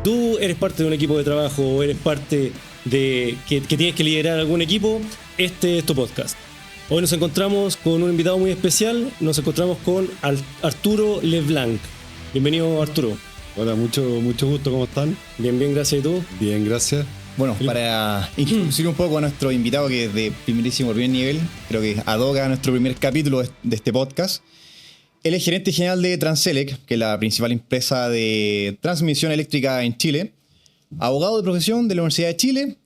tú eres parte de un equipo de trabajo o eres parte de que tienes que liderar algún equipo, este es tu podcast. Hoy nos encontramos con un invitado muy especial, nos encontramos con Arturo Leblanc. Bienvenido, Arturo. Hola, mucho gusto, ¿cómo están? Bien, gracias. ¿Y tú? Bien, gracias. Bueno, para introducir un poco a nuestro invitado, que es de primerísimo primer nivel, creo que ad hoc a nuestro primer capítulo de este podcast. Él es gerente general de Transelec, que es la principal empresa de transmisión eléctrica en Chile, abogado de profesión de la Universidad de Chile,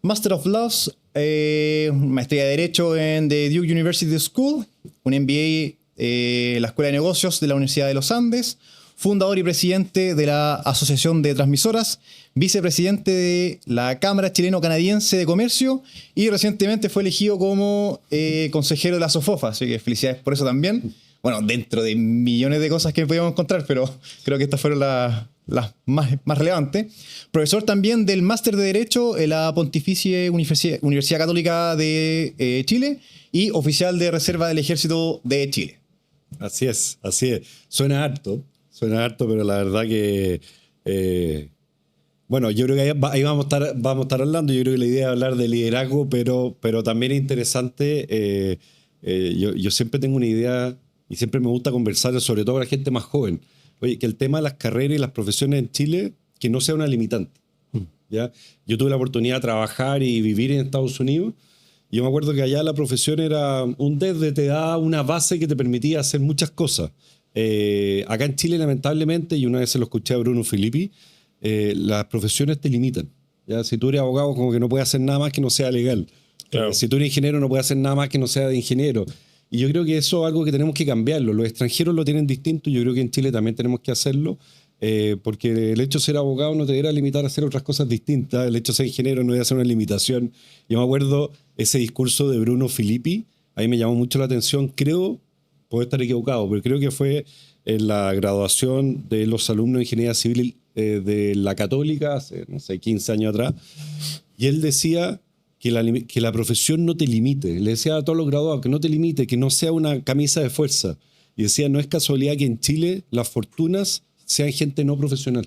Master of Laws, maestría de Derecho en The Duke University School, un MBA en la Escuela de Negocios de la Universidad de los Andes, fundador y presidente de la Asociación de Transmisoras, vicepresidente de la Cámara Chileno-Canadiense de Comercio y recientemente fue elegido como consejero de la SOFOFA, así que felicidades por eso también. Bueno, dentro de millones de cosas que podíamos encontrar, pero creo que estas fueron las más relevantes. Profesor también del Máster de Derecho en la Pontificia Universidad Católica de Chile y oficial de reserva del Ejército de Chile. Así es. Suena harto, pero la verdad que... bueno, yo creo que ahí vamos a estar hablando. Yo creo que la idea es hablar de liderazgo, pero también es interesante. Yo siempre tengo una idea y siempre me gusta conversar, sobre todo con la gente más joven. Oye, que el tema de las carreras y las profesiones en Chile, que no sea una limitante. ¿Ya? Yo tuve la oportunidad de trabajar y vivir en Estados Unidos. Y yo me acuerdo que allá la profesión era te da una base que te permitía hacer muchas cosas. Acá en Chile, lamentablemente, y una vez se lo escuché a Bruno Filippi, las profesiones te limitan. ¿Ya? Si tú eres abogado, como que no puedes hacer nada más que no sea legal. Claro. Si tú eres ingeniero, no puedes hacer nada más que no sea de ingeniero. Y yo creo que eso es algo que tenemos que cambiarlo. Los extranjeros lo tienen distinto y yo creo que en Chile también tenemos que hacerlo, porque el hecho de ser abogado no te deberá limitar a hacer otras cosas distintas. El hecho de ser ingeniero no debe ser una limitación. Yo me acuerdo ese discurso de Bruno Filippi, ahí me llamó mucho la atención. Creo, puedo estar equivocado, pero creo que fue en la graduación de los alumnos de Ingeniería Civil de la Católica, hace, no sé, 15 años atrás. Y él decía que la profesión no te limite. Le decía a todos los graduados que no te limite, que no sea una camisa de fuerza. Y decía, no es casualidad que en Chile las fortunas sean gente no profesional.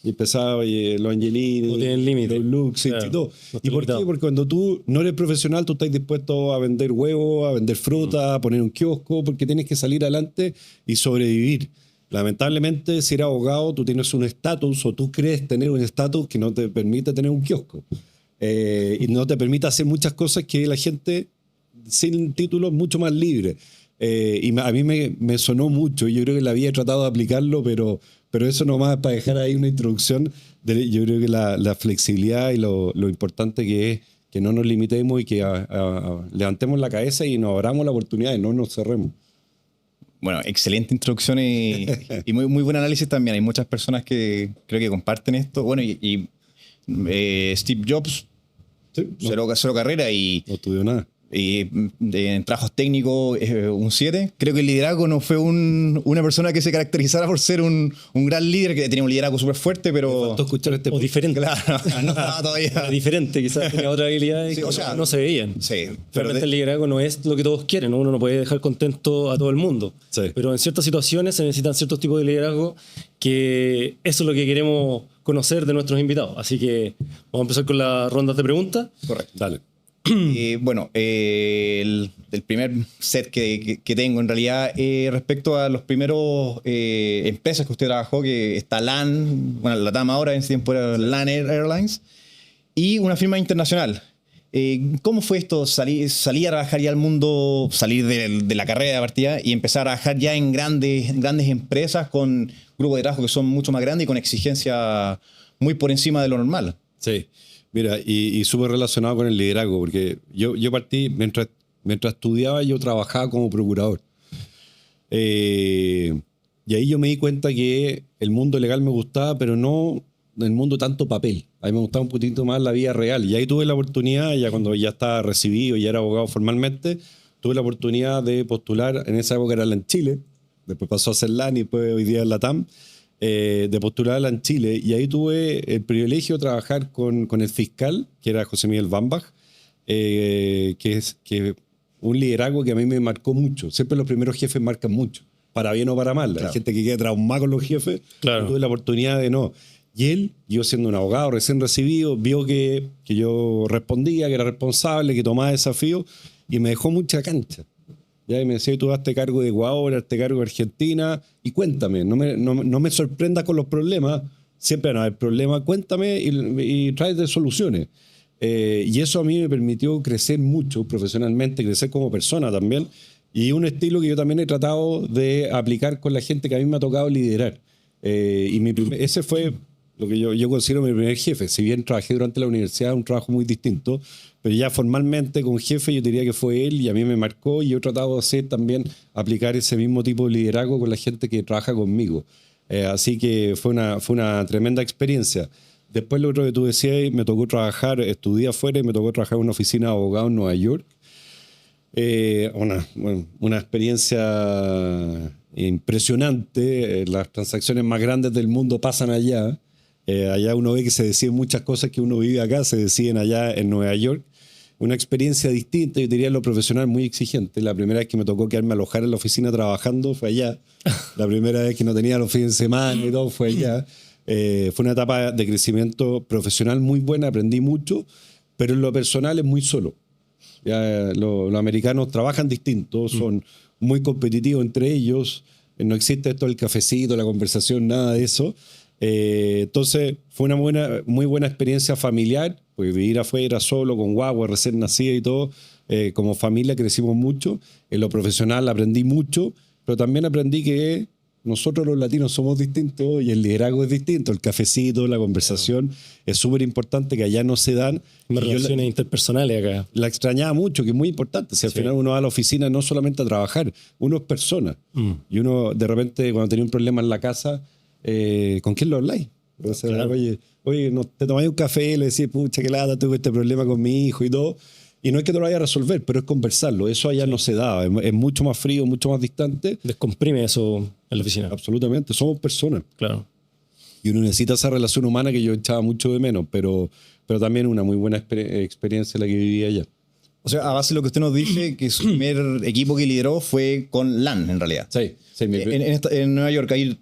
Y empezaba los Angelini, no tienen límite, los Lux, claro, y todo. ¿Y por qué? Porque cuando tú no eres profesional, tú estás dispuesto a vender huevos, a vender fruta, a poner un kiosco, porque tienes que salir adelante y sobrevivir. Lamentablemente, si eres abogado, tú tienes un estatus o tú crees tener un estatus que no te permite tener un kiosco. Y no te permite hacer muchas cosas que la gente sin título es mucho más libre. Y a mí me sonó mucho. Yo creo que la había tratado de aplicarlo, pero eso nomás para dejar ahí una introducción. Yo creo que la flexibilidad y lo importante que es que no nos limitemos y que levantemos la cabeza y nos abramos la oportunidad y no nos cerremos. Bueno, excelente introducción y muy buen análisis también. Hay muchas personas que creo que comparten esto. Bueno, Steve Jobs, sí, cero carrera y no estudió nada. Y en trabajos técnicos un 7. Creo que el liderazgo no fue una persona que se caracterizara por ser un gran líder, que tenía un liderazgo súper fuerte, pero... Me faltó escuchar o diferente. Claro, no estaba todavía... Diferente, quizás tenía otra habilidad sí, que no se veían. Sí, realmente el liderazgo no es lo que todos quieren, ¿no? Uno no puede dejar contento a todo el mundo. Sí. Pero en ciertas situaciones se necesitan ciertos tipos de liderazgo, que eso es lo que queremos conocer de nuestros invitados. Así que vamos a empezar con las rondas de preguntas. Correcto. Dale. Bueno, el primer set que tengo en realidad respecto a los primeros empresas que usted trabajó, que está LAN, bueno, la TAM ahora, en ese tiempo era LAN Airlines, y una firma internacional. ¿Cómo fue esto? Salir a trabajar ya al mundo, salir de la carrera de partida y empezar a trabajar ya en grandes empresas con grupos de trabajo que son mucho más grandes y con exigencias muy por encima de lo normal? Sí. Mira, y súper relacionado con el liderazgo, porque yo partí, mientras estudiaba, yo trabajaba como procurador. Y ahí yo me di cuenta que el mundo legal me gustaba, pero no el mundo tanto papel. A mí me gustaba un poquito más la vida real. Y ahí tuve la oportunidad, ya cuando ya estaba recibido y ya era abogado formalmente, tuve la oportunidad de postular, en esa época era LAN Chile, después pasó a ser LAN y después hoy día es la TAM, de postular en Chile, y ahí tuve el privilegio de trabajar con el fiscal, que era José Miguel Bambach, que un liderazgo que a mí me marcó mucho. Siempre los primeros jefes marcan mucho, para bien o para mal. Claro. Hay gente que queda traumada con los jefes. Claro. Tuve la oportunidad de no. Y él, yo siendo un abogado recién recibido, vio que yo respondía, que era responsable, que tomaba desafíos y me dejó mucha cancha. Ya, y me decía, tú hazte cargo de Ecuador, hazte cargo de Argentina y cuéntame, no me sorprendas con los problemas, siempre van a haber problemas, cuéntame y tráete soluciones. Y eso a mí me permitió crecer mucho profesionalmente, crecer como persona también, y un estilo que yo también he tratado de aplicar con la gente que a mí me ha tocado liderar. Ese fue lo que yo considero mi primer jefe. Si bien trabajé durante la universidad, un trabajo muy distinto, pero ya formalmente con jefe yo diría que fue él y a mí me marcó, y yo he tratado de hacer también, aplicar ese mismo tipo de liderazgo con la gente que trabaja conmigo. Así que fue una tremenda experiencia. Después lo otro que tú decías, me tocó trabajar, estudié afuera y me tocó trabajar en una oficina de abogado en Nueva York. Una experiencia impresionante. Las transacciones más grandes del mundo pasan allá. Allá uno ve que se deciden muchas cosas que uno vive acá, se deciden allá en Nueva York. Una experiencia distinta, yo diría en lo profesional muy exigente. La primera vez que me tocó quedarme a alojar en la oficina trabajando fue allá. La primera vez que no tenía los fines de semana y todo fue allá. Fue una etapa de crecimiento profesional muy buena, aprendí mucho, pero en lo personal es muy solo. Ya, los americanos trabajan distintos, son muy competitivos entre ellos, no existe esto del cafecito, la conversación, nada de eso. Entonces fue una muy buena experiencia familiar, porque vivir afuera solo, con guagua, recién nacida y todo, como familia crecimos mucho. En lo profesional aprendí mucho, pero también aprendí que nosotros los latinos somos distintos y el liderazgo es distinto. El cafecito, la conversación es súper importante, que allá no se dan. Las relaciones interpersonales acá. La extrañaba mucho, que es muy importante. Si al final uno va a la oficina no solamente a trabajar, uno es persona. Y uno de repente cuando tenía un problema en la casa, ¿con quién lo habláis? O sea, claro. Oye, no, te tomáis un café y le decís, pucha, qué lata, tuve este problema con mi hijo y todo. Y no es que te lo vaya a resolver, pero es conversarlo. Eso allá no se da. Es mucho más frío, mucho más distante. Descomprime eso en la oficina. Absolutamente. Somos personas. Claro. Y uno necesita esa relación humana que yo echaba mucho de menos, pero también una muy buena experiencia la que viví allá. O sea, a base de lo que usted nos dice, que su primer equipo que lideró fue con LAN, en realidad. Sí. En Nueva York, ¿ahí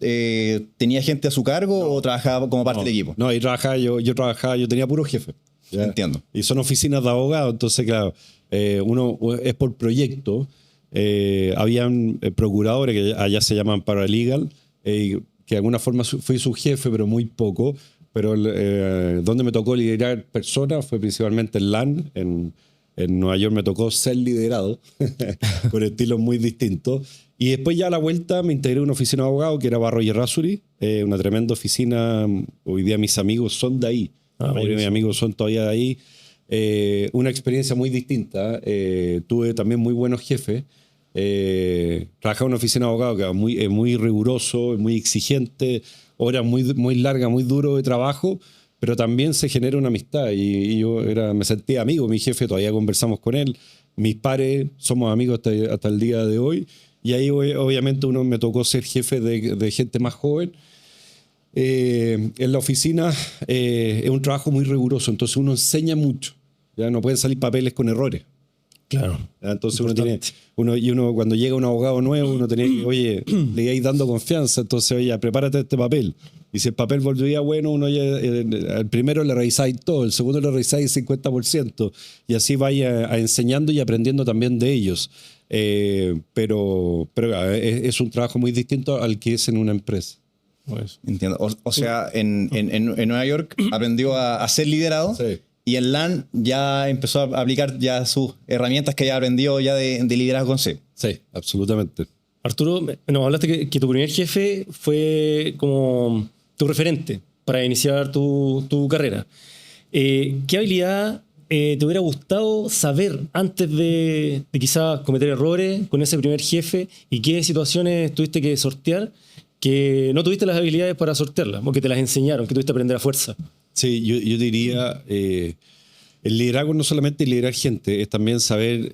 tenía gente a su cargo o trabajaba como parte del equipo? No, ahí trabajaba yo tenía puro jefe. ¿Ya? Entiendo. Y son oficinas de abogados, entonces, claro, uno es por proyecto. Habían procuradores que allá se llaman paralegal, que de alguna forma fui su jefe, pero muy poco. Pero donde me tocó liderar personas fue principalmente en LAN. En Nueva York me tocó ser liderado, con estilos muy distintos. Y después ya a la vuelta me integré en una oficina de abogados que era Barro y Errázuriz, una tremenda oficina. Hoy día mis amigos son de ahí. La mayoría de mis amigos son todavía de ahí. Una experiencia muy distinta. Tuve también muy buenos jefes. Trabajaba en una oficina de abogados que era muy riguroso, muy exigente, horas muy largas, muy duro de trabajo, pero también se genera una amistad y yo me sentía amigo. Mi jefe, todavía conversamos con él. Mis pares, somos amigos hasta el día de hoy. Y ahí obviamente me tocó ser jefe de gente más joven. En la oficina es un trabajo muy riguroso, entonces uno enseña mucho. Ya no pueden salir papeles con errores. Claro. Entonces uno cuando llega un abogado nuevo, uno tiene que, oye, le vais dando confianza, entonces, oye, prepárate este papel. Y si el papel volvía bueno, uno ya, al primero le revisáis todo, el segundo le revisáis el 50%, y así vaya enseñando y aprendiendo también de ellos. Pero es un trabajo muy distinto al que es en una empresa. Pues, entiendo. O sea, en Nueva York aprendió a ser liderado. Sí. Y en LAN ya empezó a aplicar ya sus herramientas que ya aprendió ya de liderazgo con C. Sí, absolutamente. Arturo, nos hablaste que tu primer jefe fue como tu referente para iniciar tu carrera. ¿Qué habilidad te hubiera gustado saber antes de quizás cometer errores con ese primer jefe? ¿Y qué situaciones tuviste que sortear que no tuviste las habilidades para sortearlas, o que te las enseñaron, que tuviste que aprender a fuerza? Sí, yo diría, el liderazgo no solamente liderar gente, es también saber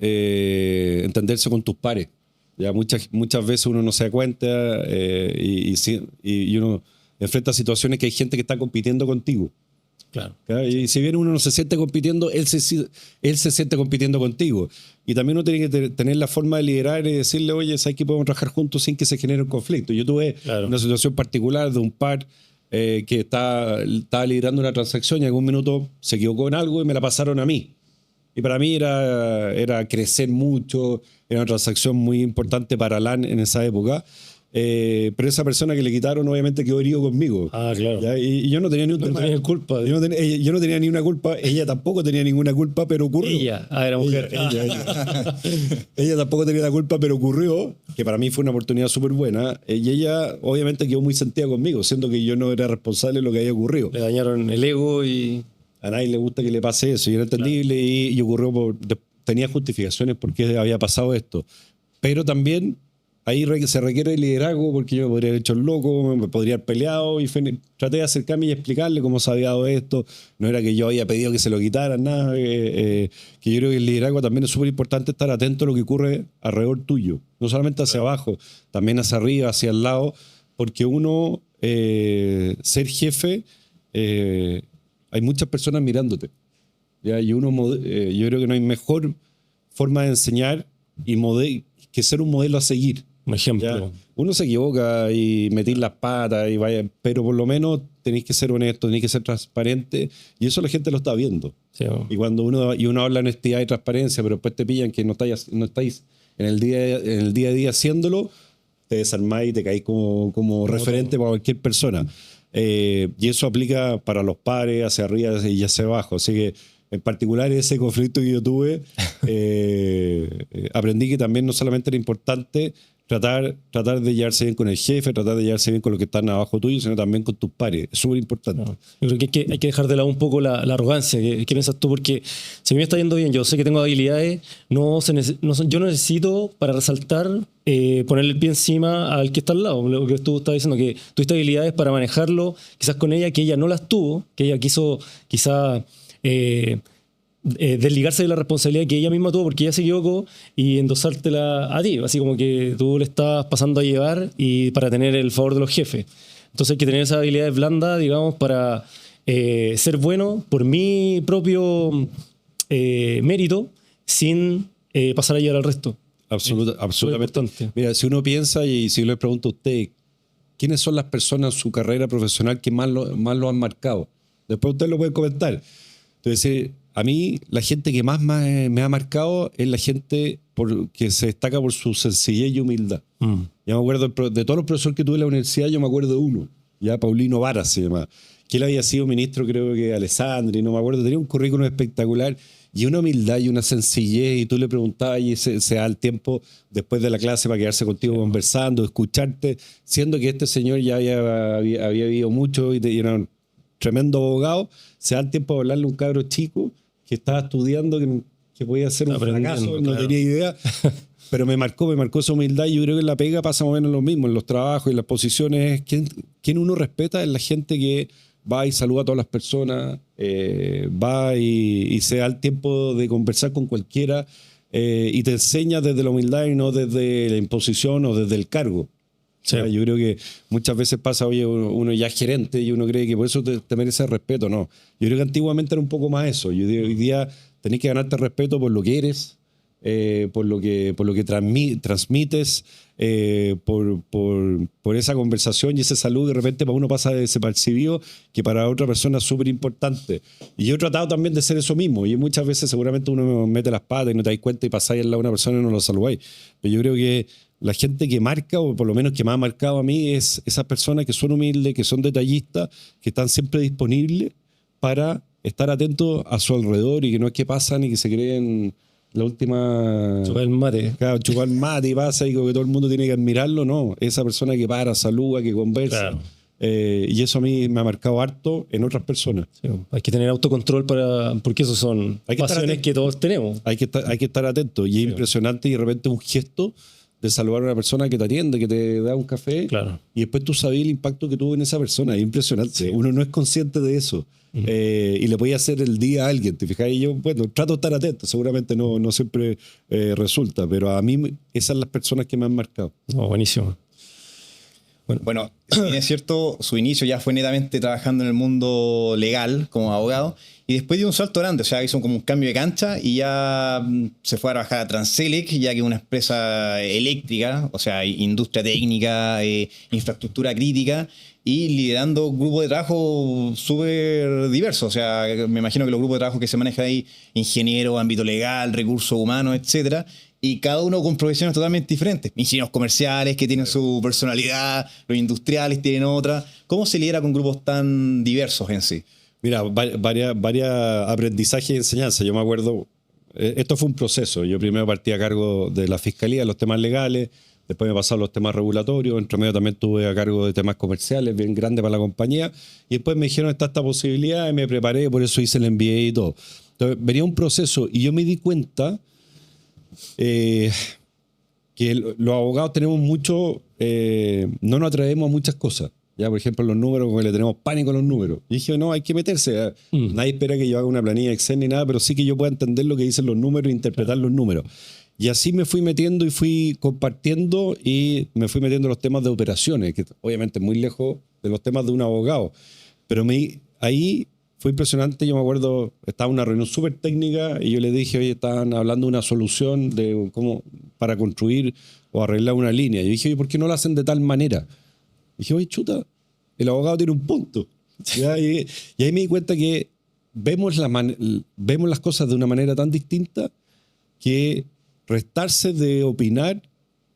entenderse con tus pares. Ya muchas veces uno no se da cuenta y uno enfrenta situaciones que hay gente que está compitiendo contigo. Claro. Y si bien uno no se siente compitiendo, él se siente compitiendo contigo. Y también uno tiene que tener la forma de liderar y decirle, oye, ¿sabes que podemos trabajar juntos sin que se genere un conflicto? Yo tuve una situación particular de un par que estaba liderando una transacción y en algún minuto se equivocó en algo y me la pasaron a mí. Y para mí era crecer mucho, era una transacción muy importante para LAN en esa época. Pero esa persona que le quitaron obviamente quedó herido conmigo. Ah, claro. ¿Ya? Y yo no tenía ni No tenía culpa. Yo no tenía ni una culpa, ella tampoco tenía ninguna culpa, pero ocurrió. Era mujer. Ella tampoco tenía la culpa, pero ocurrió, que para mí fue una oportunidad súper buena, y ella obviamente quedó muy sentida conmigo, siendo que yo no era responsable de lo que había ocurrido. Le dañaron el ego y... A nadie le gusta que le pase eso, y era entendible, claro. y ocurrió tenía justificaciones por qué había pasado esto. Pero también ahí se requiere liderazgo, porque yo me podría haber hecho el loco, me podría haber peleado, y traté de acercarme y explicarle cómo se había dado esto. No era que yo había pedido que se lo quitaran, nada. Que yo creo que el liderazgo también es súper importante, estar atento a lo que ocurre alrededor tuyo. No solamente hacia abajo, también hacia arriba, hacia el lado, porque uno, ser jefe, hay muchas personas mirándote. ¿Ya? Y uno, yo creo que no hay mejor forma de enseñar que ser un modelo a seguir. Un ejemplo. ¿Ya? Uno se equivoca y meter las patas, pero por lo menos tenéis que ser honesto, tenéis que ser transparente, y eso la gente lo está viendo. Sí. Y cuando uno habla de honestidad y transparencia, pero después te pillan que no estáis en el día a día haciéndolo, te desarmáis y te caís como referente para cualquier persona. Y eso aplica para los pares, hacia arriba y hacia abajo. Así que, en particular, ese conflicto que yo tuve, aprendí que también no solamente era importante tratar de llevarse bien con el jefe, tratar de llevarse bien con los que están abajo tuyo, sino también con tus pares. Es súper importante. No. Yo creo que hay que dejar de lado un poco la arrogancia. ¿Qué piensas tú? Porque si a mí me está yendo bien, yo sé que tengo habilidades, yo no necesito para resaltar ponerle el pie encima al que está al lado. Lo que tú estás diciendo, que tuviste habilidades para manejarlo, quizás con ella, que ella no las tuvo, que ella quiso quizás... desligarse de la responsabilidad que ella misma tuvo porque ella se equivocó y endosártela a ti, así como que tú le estás pasando a llevar y para tener el favor de los jefes. Entonces hay que tener esas habilidades blandas, digamos, para ser bueno por mi propio mérito sin pasar a llevar al resto. Absolutamente. Mira, si uno piensa y si le pregunto a usted, ¿quiénes son las personas en su carrera profesional que más lo han marcado? Después usted lo puede comentar. Entonces, a mí, la gente que más me ha marcado es la gente que se destaca por su sencillez y humildad. Yo me acuerdo de todos los profesores que tuve en la universidad, yo me acuerdo de uno, ya Paulino Vara se llama, que él había sido ministro, creo que Alessandri, no me acuerdo, tenía un currículum espectacular y una humildad y una sencillez, y tú le preguntabas y se da el tiempo después de la clase para quedarse contigo conversando, escucharte, siendo que este señor ya había vivido mucho y era un tremendo abogado, se da el tiempo de hablarle a un cabro chico que estaba estudiando, que podía ser un fracaso, no tenía idea, pero me marcó esa humildad, y yo creo que en la pega pasa más o menos lo mismo, en los trabajos y las posiciones, quien uno respeta es la gente que va y saluda a todas las personas, va y se da el tiempo de conversar con cualquiera, y te enseña desde la humildad y no desde la imposición o desde el cargo. Sí. Yo creo que muchas veces pasa, oye, uno ya es gerente y uno cree que por eso te merece respeto. No, yo creo que antiguamente era un poco más eso. Hoy día tenés que ganarte respeto por lo que eres, por lo que transmites, por esa conversación y ese saludo. De repente para uno pasa desapercibido, que para otra persona es súper importante. Y yo he tratado también de ser eso mismo, y muchas veces seguramente uno mete las patas y no te das cuenta y pasáis al lado de una persona y no lo saludáis. Pero yo creo que la gente que marca, o por lo menos que me ha marcado a mí, es esas personas que son humildes, que son detallistas, que están siempre disponibles para estar atentos a su alrededor, y que no es que pasan y que se creen la última... Chupar el mate. Claro, chupar el mate y pasa y que todo el mundo tiene que admirarlo. No, esa persona que para, saluda, que conversa. Claro. Y eso a mí me ha marcado harto en otras personas. Sí, hay que tener autocontrol porque esos son pasiones que todos tenemos. Hay que estar atento, y es impresionante, y de repente un gesto de saludar a una persona que te atiende, que te da un café, claro, y después tú sabes el impacto que tuvo en esa persona. Es impresionante. Sí. Uno no es consciente de eso. Y le podía hacer el día a alguien, ¿te fijas? Y yo, bueno, trato de estar atento. Seguramente no siempre resulta, pero a mí esas son las personas que me han marcado. Oh, buenísimo. Bueno, si bien es cierto, su inicio ya fue netamente trabajando en el mundo legal como abogado y después dio un salto grande, o sea, hizo como un cambio de cancha y ya se fue a trabajar a Transelec, ya que es una empresa eléctrica, o sea, industria técnica, infraestructura crítica y liderando grupos de trabajo súper diversos, o sea, me imagino que los grupos de trabajo que se manejan ahí, ingenieros, ámbito legal, recursos humanos, etcétera, y cada uno con profesiones totalmente diferentes. Ingenieros comerciales que tienen su personalidad, los industriales tienen otra. ¿Cómo se lidera con grupos tan diversos en sí? Mira, varias aprendizajes y enseñanzas. Yo me acuerdo, esto fue un proceso. Yo primero partí a cargo de la fiscalía, los temas legales, después me pasaron los temas regulatorios, entre medio también estuve a cargo de temas comerciales, bien grandes para la compañía, y después me dijeron está esta posibilidad y me preparé, por eso hice el MBA y todo. Entonces venía un proceso y yo me di cuenta que los abogados tenemos mucho, no nos atrevemos a muchas cosas. Ya, por ejemplo, los números, como que le tenemos pánico a los números. Y dije, no, hay que meterse. Nadie espera que yo haga una planilla Excel ni nada, pero sí que yo pueda entender lo que dicen los números e interpretar los números. Y así me fui metiendo y fui compartiendo y me fui metiendo los temas de operaciones, que obviamente es muy lejos de los temas de un abogado. Pero ahí fue impresionante. Yo me acuerdo, estaba en una reunión súper técnica y yo le dije, oye, estaban hablando de una solución de cómo para construir o arreglar una línea. Y yo dije, oye, ¿por qué no lo hacen de tal manera? Y dije, oye, chuta, el abogado tiene un punto. ¿Ya? Y ahí me di cuenta que vemos las cosas de una manera tan distinta que restarse de opinar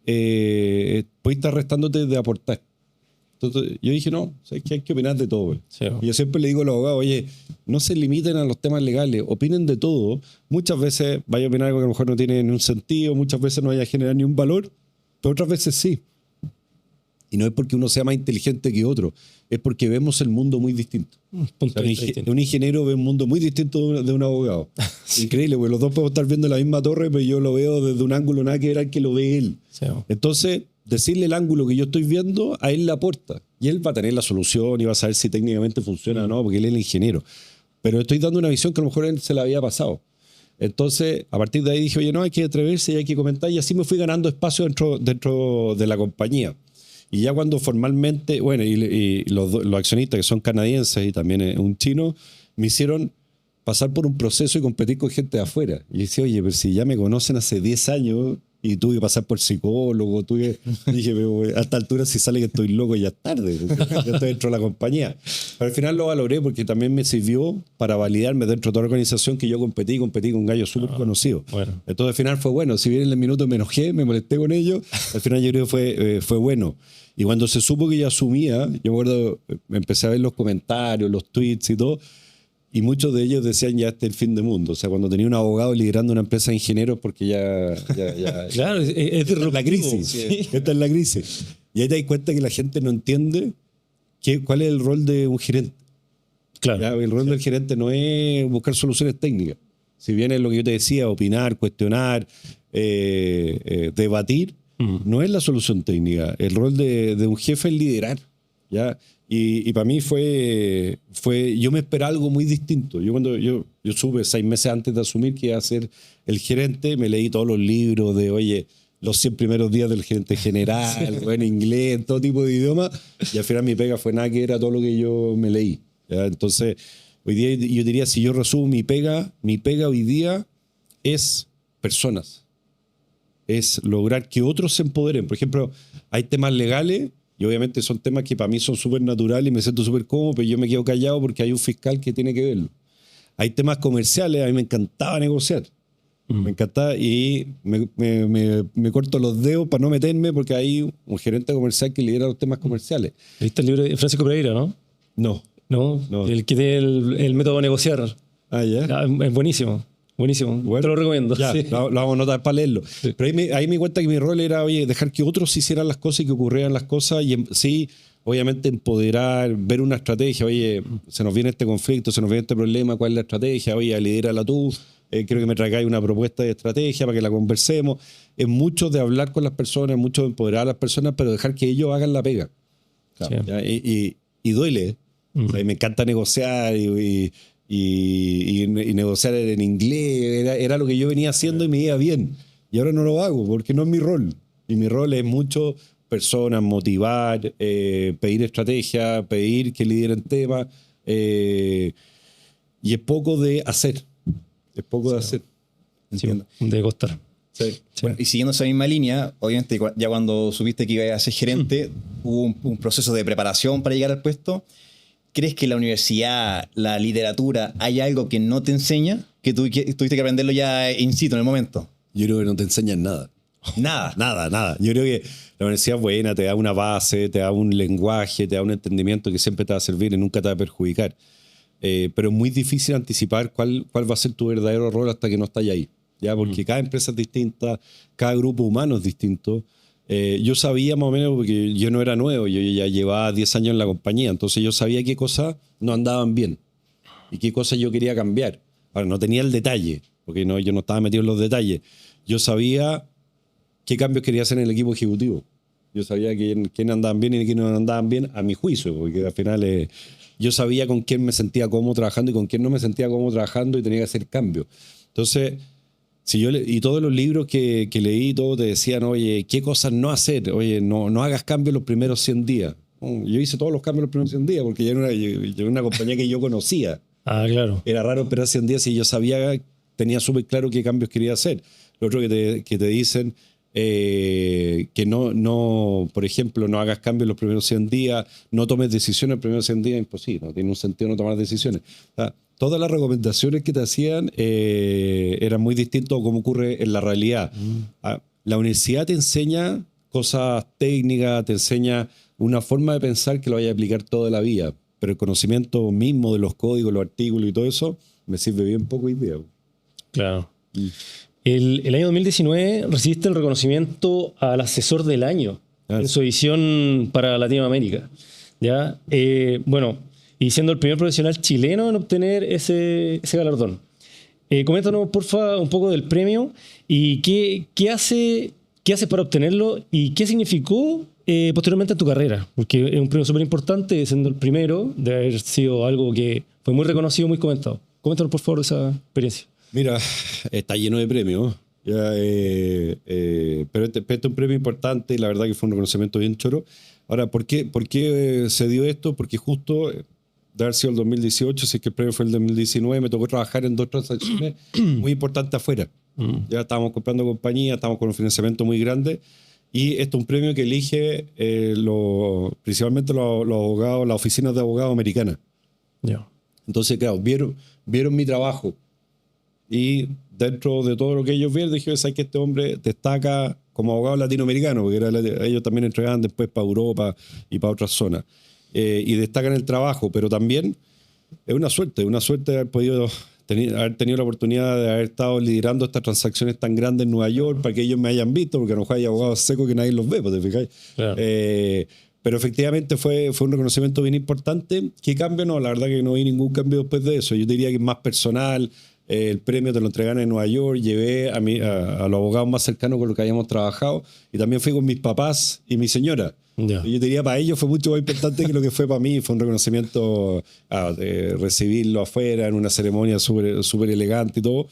puede estar restándote de aportar. Entonces, yo dije, no, ¿sabes qué? Hay que opinar de todo. Sí. Y yo siempre le digo a los abogados, oye, no se limiten a los temas legales, opinen de todo. Muchas veces vaya a opinar algo que a lo mejor no tiene ni un sentido, muchas veces no vaya a generar ni un valor, pero otras veces sí. Y no es porque uno sea más inteligente que otro, es porque vemos el mundo muy distinto. O sea, un ingeniero ve un mundo muy distinto de un abogado. Sí. Increíble, porque los dos podemos estar viendo la misma torre, pero yo lo veo desde un ángulo nada que ver al que lo ve él. Sí. Entonces, decirle el ángulo que yo estoy viendo, a él le aporta. Y él va a tener la solución y va a saber si técnicamente funciona o no, porque él es el ingeniero. Pero estoy dando una visión que a lo mejor a él se le había pasado. Entonces, a partir de ahí dije, oye, no, hay que atreverse y hay que comentar. Y así me fui ganando espacio dentro de la compañía. Y ya cuando formalmente, bueno, y los accionistas que son canadienses y también un chino, me hicieron pasar por un proceso y competir con gente de afuera. Y decía, oye, pero si ya me conocen hace 10 años y tuve que pasar por psicólogo, dije, pero a esta altura si sale que estoy loco ya es tarde, ya estoy dentro de la compañía. Pero al final lo valoré porque también me sirvió para validarme dentro de toda la organización que yo competí con gallos súper conocidos. Bueno. Entonces al final fue bueno, si bien en el minuto me enojé, me molesté con ellos, al final yo creo que fue bueno. Y cuando se supo que yo asumía, yo me acuerdo, empecé a ver los comentarios, los tweets y todo, y muchos de ellos decían ya este es el fin del mundo. O sea, cuando tenía un abogado liderando una empresa de ingenieros porque ya claro, es la crisis. Sí. Esta es la crisis. Y ahí te das cuenta que la gente no entiende cuál es el rol de un gerente. Claro. ¿Ya? El rol del gerente no es buscar soluciones técnicas. Si bien es lo que yo te decía, opinar, cuestionar, debatir, no es la solución técnica. El rol de un jefe es liderar. ¿Ya? Y para mí fue yo me esperaba algo muy distinto. Yo supe 6 meses antes de asumir que iba a ser el gerente, me leí todos los libros de, oye, los 100 primeros días del gerente general, en inglés, todo tipo de idiomas, y al final mi pega fue nada que era todo lo que yo me leí. ¿Ya? Entonces, hoy día yo diría, si yo resumo mi pega hoy día es personas. Es lograr que otros se empoderen. Por ejemplo, hay temas legales y obviamente son temas que para mí son súper naturales y me siento súper cómodo, pero yo me quedo callado porque hay un fiscal que tiene que verlo. Hay temas comerciales, a mí me encantaba negociar. Me encantaba y me corto los dedos para no meterme porque hay un gerente comercial que lidera los temas comerciales. ¿Viste el libro de Francisco Pereira, no? No. El que tiene el método de negociar. Ah, ya. Es buenísimo. Buenísimo, bueno, te lo recomiendo. Ya, sí. lo vamos a anotar para leerlo. Sí. Pero ahí me di cuenta que mi rol era, oye, dejar que otros hicieran las cosas y que ocurrieran las cosas y sí, obviamente empoderar, ver una estrategia. Oye, se nos viene este conflicto, se nos viene este problema, ¿cuál es la estrategia? Oye, lidérala tú, creo que me traigáis una propuesta de estrategia para que la conversemos. Es mucho de hablar con las personas, mucho de empoderar a las personas, pero dejar que ellos hagan la pega. Claro, sí. Y duele. O sea, me encanta negociar y negociar en inglés era lo que yo venía haciendo y me iba bien y ahora no lo hago porque no es mi rol y mi rol es mucho personas, motivar, pedir estrategia, pedir que lideren temas. Y es poco de hacer. Es poco de hacer. Entiendo. Sí, de costar. Sí. Bueno, y siguiendo esa misma línea, obviamente ya cuando supiste que ibas a ser gerente, hubo un proceso de preparación para llegar al puesto. ¿Crees que la universidad, la literatura, hay algo que no te enseña? Que tuviste que aprenderlo ya in situ, en el momento. Yo creo que no te enseñan nada. Nada. Nada. Yo creo que la universidad es buena, te da una base, te da un lenguaje, te da un entendimiento que siempre te va a servir y nunca te va a perjudicar. Pero es muy difícil anticipar cuál va a ser tu verdadero rol hasta que no estás ahí. ¿Ya? Porque cada empresa es distinta, cada grupo humano es distinto. Yo sabía más o menos, porque yo no era nuevo, yo ya llevaba 10 años en la compañía, entonces yo sabía qué cosas no andaban bien y qué cosas yo quería cambiar. Ahora, no tenía el detalle, porque yo no estaba metido en los detalles. Yo sabía qué cambios quería hacer en el equipo ejecutivo. Yo sabía quién andaban bien y quién no andaban bien, a mi juicio, porque al final yo sabía con quién me sentía cómodo trabajando y con quién no me sentía cómodo trabajando y tenía que hacer cambios. Entonces, y todos los libros que leí, todos te decían, oye, ¿qué cosas no hacer? Oye, no hagas cambios los primeros 100 días. Yo hice todos los cambios los primeros 100 días porque yo era una compañía que yo conocía. Ah, claro. Era raro esperar 100 días y yo tenía súper claro qué cambios quería hacer. Lo otro que te dicen, que no, por ejemplo, no hagas cambios los primeros 100 días, no tomes decisiones los primeros 100 días, imposible, no tiene un sentido no tomar decisiones. O sea, todas las recomendaciones que te hacían eran muy distintas a cómo ocurre en la realidad. La universidad te enseña cosas técnicas, te enseña una forma de pensar que lo vaya a aplicar toda la vida, pero el conocimiento mismo de los códigos, los artículos y todo eso me sirve bien poco hoy día. Claro. El año 2019 recibiste el reconocimiento al asesor del año en su edición para Latinoamérica. ¿Ya? Bueno, y siendo el primer profesional chileno en obtener ese galardón. Coméntanos, porfa, un poco del premio y qué haces para obtenerlo y qué significó posteriormente en tu carrera. Porque es un premio súper importante, siendo el primero, de haber sido algo que fue muy reconocido, muy comentado. Coméntanos, por favor, esa experiencia. Mira, está lleno de premios, pero este es un premio importante y la verdad que fue un reconocimiento bien choro. Ahora, ¿por qué se dio esto? Porque justo de haber sido el 2018, si es que el premio fue el 2019, me tocó trabajar en 2 transacciones muy importantes afuera. Ya estábamos comprando compañía, estábamos con un financiamiento muy grande y esto es un premio que elige principalmente los abogados, las oficinas de abogados americanas. Yeah. Entonces, claro, vieron mi trabajo. Y dentro de todo lo que ellos vieron, dije, ¿sabes que este hombre destaca como abogado latinoamericano? Porque ellos también entregaban después para Europa y para otras zonas. Y destacan el trabajo, pero también es una suerte haber podido haber tenido la oportunidad de haber estado liderando estas transacciones tan grandes en Nueva York para que ellos me hayan visto, porque a lo mejor hay abogados secos que nadie los ve, ¿te fijáis? Claro. Pero efectivamente fue un reconocimiento bien importante. ¿Qué cambio? No, la verdad que no vi ningún cambio después de eso. Yo diría que es más personal. El premio te lo entregaron en Nueva York, llevé a los abogados más cercanos con los que habíamos trabajado y también fui con mis papás y mi señora. Yeah. Yo diría para ellos fue mucho más importante que lo que fue para mí. Fue un reconocimiento, recibirlo afuera en una ceremonia súper elegante y todo.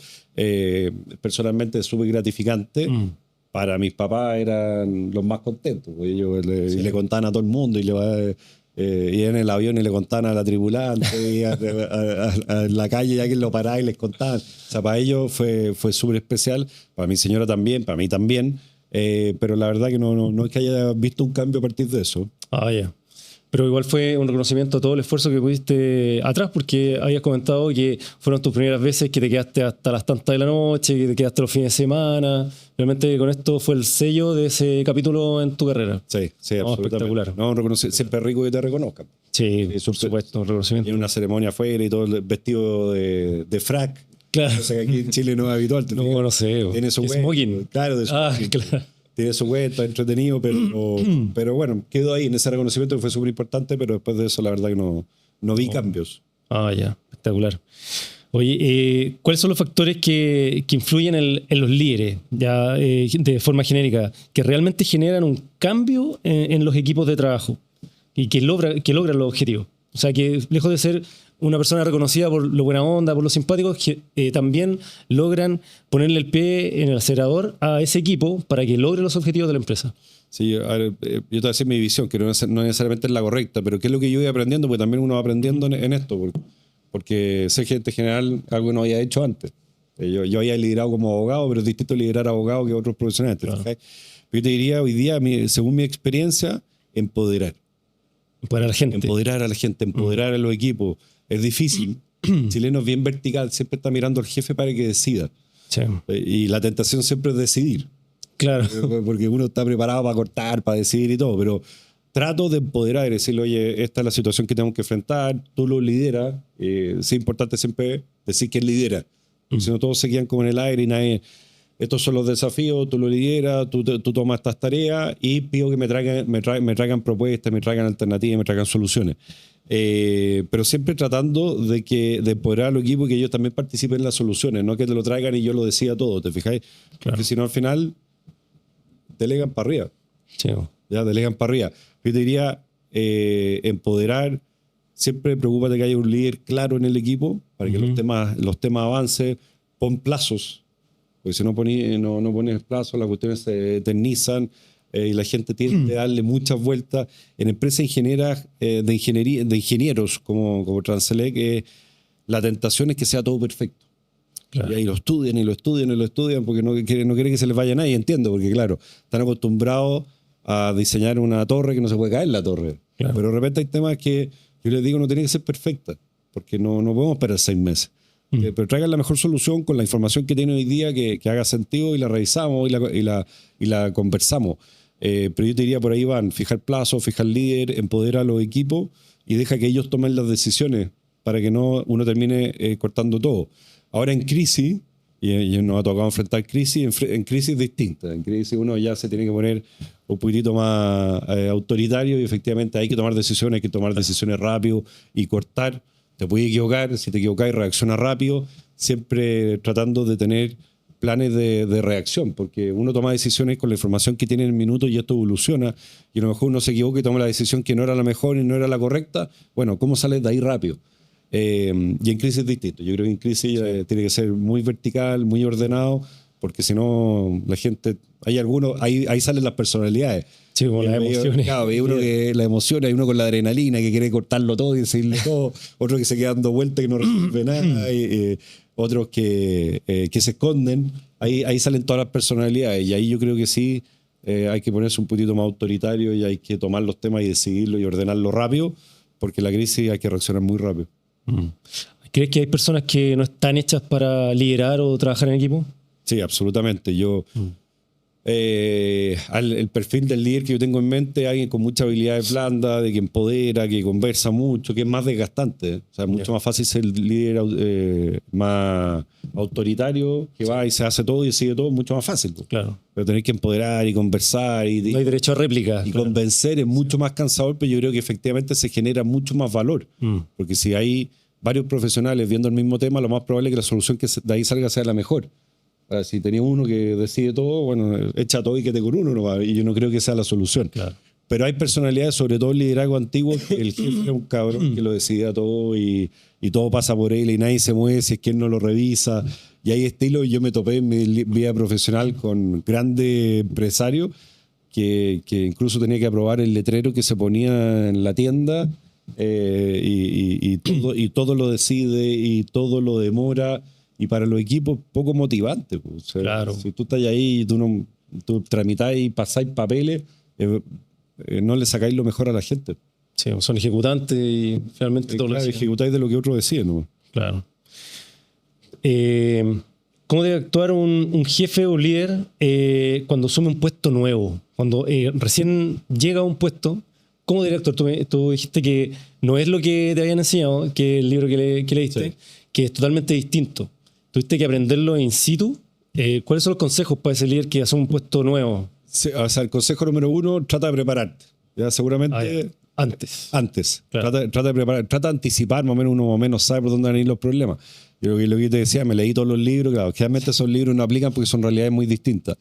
Personalmente súper gratificante. Para mis papás eran los más contentos. Ellos le contaban a todo el mundo y en el avión y le contaban a la tripulante y a la calle ya que lo paraba y les contaban. O sea, para ellos fue súper especial, para mi señora también, para mí también, pero la verdad que no es que haya visto un cambio a partir de eso. Ah, ya. Pero igual fue un reconocimiento a todo el esfuerzo que pudiste atrás, porque habías comentado que fueron tus primeras veces que te quedaste hasta las tantas de la noche, que te quedaste los fines de semana. Realmente con esto fue el sello de ese capítulo en tu carrera. Sí, absolutamente. Espectacular. Siempre es rico que te reconozcan. Sí, por supuesto, un reconocimiento. Tiene una ceremonia afuera y todo el vestido de frac. Claro. O sea, que aquí en Chile no es habitual. No sé. Tiene su smoking. Claro, de smoking. Claro. Tiene su vuelta, entretenido, pero bueno, quedó ahí en ese reconocimiento que fue súper importante, pero después de eso la verdad que no vi cambios. Ah, ya, espectacular. Oye, ¿cuáles son los factores que influyen en los líderes, ya de forma genérica, que realmente generan un cambio en los equipos de trabajo y que logran los objetivos? O sea, que lejos de ser una persona reconocida por lo buena onda, por lo simpático, también logran ponerle el pie en el acelerador a ese equipo para que logre los objetivos de la empresa. Sí, a ver, yo te voy a decir mi visión, que no necesariamente es la correcta, pero qué es lo que yo voy aprendiendo, porque también uno va aprendiendo en esto, porque ser gerente general algo que no había hecho antes. Yo había liderado como abogado, pero es distinto liderar abogado que otros profesionales. Claro. Pero yo te diría hoy día, según mi experiencia, empoderar. Empoderar a la gente. Empoderar a los equipos. Es difícil. El chileno es bien vertical, siempre está mirando al jefe para que decida. Sí. Y la tentación siempre es decidir. Claro. Porque uno está preparado para cortar, para decidir y todo, pero trato de empoderar y decirle, oye, esta es la situación que tenemos que enfrentar, tú lo lideras. Es importante siempre decir quién lidera. Porque si no, todos se quedan como en el aire y nadie... Estos son los desafíos, tú lo lideras, tú tomas estas tareas y pido que me traigan propuestas, me traigan alternativas, me traigan soluciones. Pero siempre tratando de empoderar al equipo y que ellos también participen en las soluciones, no que te lo traigan y yo lo decida todo, ¿te fijáis? Claro. Porque si no, al final, delegan para arriba. Sí. Ya, delegan para arriba. Yo te diría, empoderar, siempre preocúpate que haya un líder claro en el equipo para que los temas avancen, pon plazos. Porque si no pones plazo, las cuestiones se eternizan y la gente tiende a darle muchas vueltas. En empresas de ingenieros como Transelec, la tentación es que sea todo perfecto. Claro. Y ahí lo estudian porque no quieren que se les vaya nadie, entiendo, porque claro, están acostumbrados a diseñar una torre que no se puede caer la torre. Claro. Pero de repente hay temas que yo les digo no tiene que ser perfecta, porque no podemos esperar 6 meses. Pero traigan la mejor solución con la información que tiene hoy día que haga sentido y la revisamos y la conversamos. Pero yo te diría por ahí van, fijar plazos, fijar líder, empoderar a los equipos y deja que ellos tomen las decisiones para que no uno termine cortando todo. Ahora en crisis, y nos ha tocado enfrentar crisis, en crisis distintas. En crisis uno ya se tiene que poner un poquitito más autoritario y efectivamente hay que tomar decisiones rápido y cortar. Te puedes equivocar, si te equivocas reacciona rápido, siempre tratando de tener planes de reacción, porque uno toma decisiones con la información que tiene en el minuto y esto evoluciona, y a lo mejor uno se equivoca y toma la decisión que no era la mejor y no era la correcta. Bueno, ¿cómo sales de ahí rápido? Y en crisis es distinto. Yo creo que en crisis tiene que ser muy vertical, muy ordenado, porque si no, la gente... Ahí salen las personalidades. Sí, como las emociones. Claro, hay uno que las emociones, hay uno con la adrenalina que quiere cortarlo todo y decirle todo, otro que se queda dando vueltas y no resuelve nada, otros que se esconden. Ahí salen todas las personalidades y ahí yo creo que sí hay que ponerse un poquito más autoritario y hay que tomar los temas y decidirlo y ordenarlo rápido, porque la crisis hay que reaccionar muy rápido. ¿Crees que hay personas que no están hechas para liderar o trabajar en equipo? Sí, absolutamente. El perfil del líder que yo tengo en mente es alguien con mucha habilidad blanda, de que empodera, que conversa mucho, que es más desgastante. O sea, es mucho más fácil ser líder más autoritario, que va y se hace todo y sigue todo, mucho más fácil. Claro. Pero tener que empoderar y conversar no hay derecho a réplica. Y convencer es mucho más cansador, pero yo creo que efectivamente se genera mucho más valor. Porque si hay varios profesionales viendo el mismo tema, lo más probable es que la solución que de ahí salga sea la mejor. Si tenía uno que decide todo, bueno, echa todo y quede con uno, ¿no? Y yo no creo que sea la solución. Claro. Pero hay personalidades, sobre todo el liderazgo antiguo, que el jefe es un cabrón que lo decidía todo y todo pasa por él y nadie se mueve si es que él no lo revisa. Y hay estilos, yo me topé en mi vida profesional con grandes empresarios que incluso tenía que aprobar el letrero que se ponía en la tienda y todo lo decide y todo lo demora. Y para los equipos, poco motivante. Pues. O sea, claro. Si tú estás ahí y tú tramitáis y pasáis papeles, no le sacáis lo mejor a la gente. Sí, son ejecutantes y finalmente todo lo deciden. Ejecutáis de lo que otros deciden, ¿no? Claro. ¿Cómo debe actuar un jefe o líder cuando asume un puesto nuevo? Cuando recién llega a un puesto, ¿cómo debe actuar? Tú dijiste que no es lo que te habían enseñado, que el libro que leíste, sí, que es totalmente distinto. Tuviste que aprenderlo in situ. ¿Cuáles son los consejos para ese líder que hace un puesto nuevo? Sí, o sea, el consejo número 1, trata de prepararte. Ya seguramente... Antes. Claro. Trata de preparar, trata de anticipar, uno más o menos sabe por dónde van a ir los problemas. Yo lo que te decía, me leí todos los libros, claro, generalmente esos libros no aplican porque son realidades muy distintas.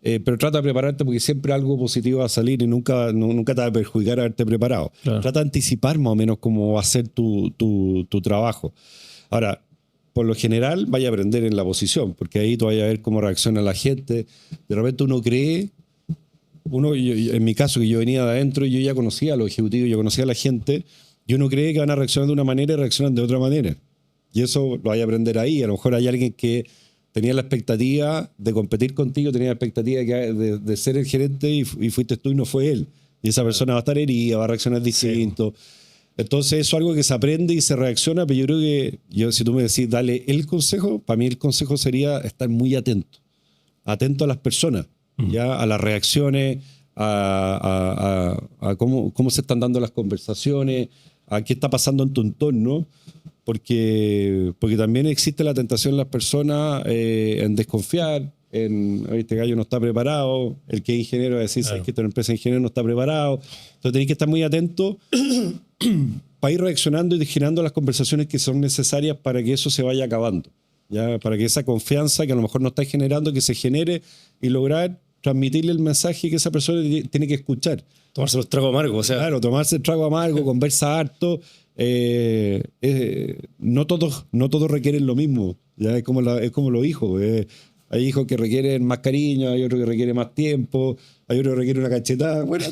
pero trata de prepararte porque siempre algo positivo va a salir y nunca te va a perjudicar haberte preparado. Claro. Trata de anticipar más o menos cómo va a ser tu trabajo. Ahora, por lo general, vaya a aprender en la posición, porque ahí tú vayas a ver cómo reacciona la gente. De repente uno cree, en mi caso, que yo venía de adentro, yo ya conocía a los ejecutivos, yo conocía a la gente, y uno cree que van a reaccionar de una manera y reaccionan de otra manera. Y eso lo vaya a aprender ahí. A lo mejor hay alguien que tenía la expectativa de competir contigo, tenía la expectativa de ser el gerente y fuiste tú y no fue él. Y esa persona va a estar herida, va a reaccionar distinto. Sí. Entonces eso es algo que se aprende y se reacciona, pero yo creo que si tú me decís, dale el consejo, para mí el consejo sería estar muy atento a las personas, ya a las reacciones, a cómo se están dando las conversaciones, a qué está pasando en tu entorno, porque también existe la tentación en las personas en desconfiar, este gallo no está preparado, el que es ingeniero va a decir, claro, que esta empresa de ingeniero no está preparado. Entonces tenéis que estar muy atento para ir reaccionando y generando las conversaciones que son necesarias para que eso se vaya acabando, ¿ya? Para que esa confianza que a lo mejor no está generando, que se genere y lograr transmitirle el mensaje que esa persona tiene que escuchar. Tomarse los tragos amargos, o sea. Claro, tomarse el trago amargo, conversa harto. No todos requieren lo mismo, ¿ya? Es como los hijos. Hay hijos que requieren más cariño, hay otros que requieren más tiempo, hay otros que requieren una cachetada. Bueno,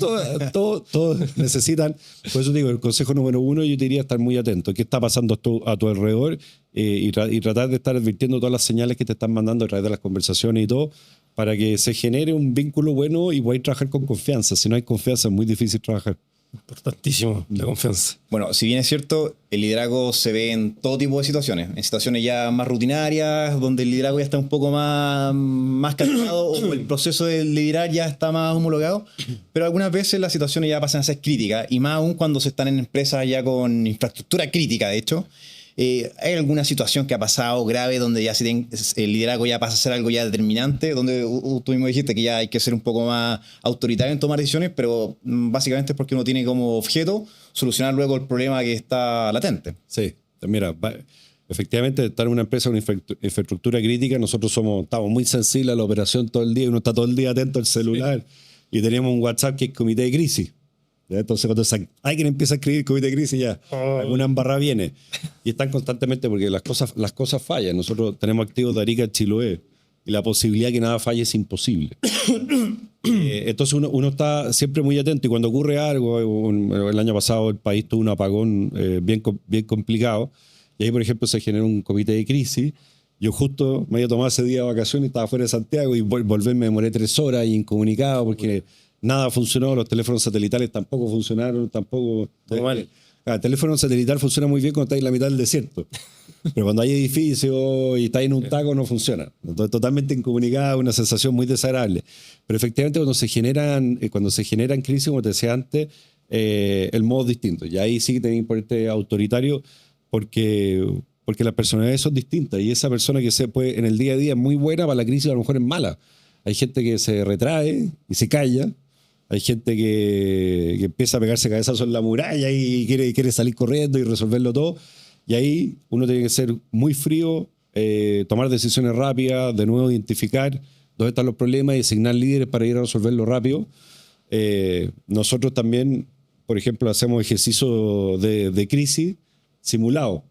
todos necesitan. Por eso digo, el consejo número 1, yo te diría estar muy atento. ¿Qué está pasando a tu alrededor? Y tratar de estar advirtiendo todas las señales que te están mandando a través de las conversaciones y todo, para que se genere un vínculo bueno y podáis trabajar con confianza. Si no hay confianza, es muy difícil trabajar. Importantísimo, la confianza. Bueno, si bien es cierto, el liderazgo se ve en todo tipo de situaciones. En situaciones ya más rutinarias, donde el liderazgo ya está un poco más calmado o el proceso de liderar ya está más homologado. Pero algunas veces las situaciones ya pasan a ser críticas, y más aún cuando se están en empresas ya con infraestructura crítica, de hecho. ¿Hay alguna situación que ha pasado grave donde ya el liderazgo ya pasa a ser algo ya determinante, donde tú mismo dijiste que ya hay que ser un poco más autoritario en tomar decisiones, pero básicamente es porque uno tiene como objeto solucionar luego el problema que está latente? Sí, mira, efectivamente estar en una empresa con infraestructura crítica, nosotros estamos muy sensibles a la operación todo el día, uno está todo el día atento al celular, sí. Y tenemos un WhatsApp que es comité de crisis. Entonces cuando alguien empieza a escribir comité de crisis, ya alguna embarrada viene, y están constantemente porque las cosas fallan. Nosotros tenemos activos de Arica a Chiloé y la posibilidad que nada falle es imposible. Entonces uno está siempre muy atento, y cuando ocurre algo, el año pasado el país tuvo un apagón bien complicado, y ahí por ejemplo se generó un comité de crisis. Yo justo me había tomado ese día de vacaciones, estaba fuera de Santiago, y volver me demoré 3 horas y incomunicado porque nada funcionó, los teléfonos satelitales tampoco funcionaron, El teléfono satelital funciona muy bien cuando está en la mitad del desierto, pero cuando hay edificios y está en un taco no funciona. Entonces, totalmente incomunicado, una sensación muy desagradable. Pero efectivamente cuando se generan crisis, como te decía antes, el modo es distinto. Y ahí sí que tenés que ponerte autoritario porque las personalidades son distintas, y esa persona que en el día a día es muy buena, para la crisis a lo mejor es mala. Hay gente que se retrae y se calla. Hay gente que empieza a pegarse cabezazos en la muralla y quiere salir corriendo y resolverlo todo. Y ahí uno tiene que ser muy frío, tomar decisiones rápidas, de nuevo identificar dónde están los problemas y asignar líderes para ir a resolverlo rápido. Nosotros también, por ejemplo, hacemos ejercicios de crisis simulados.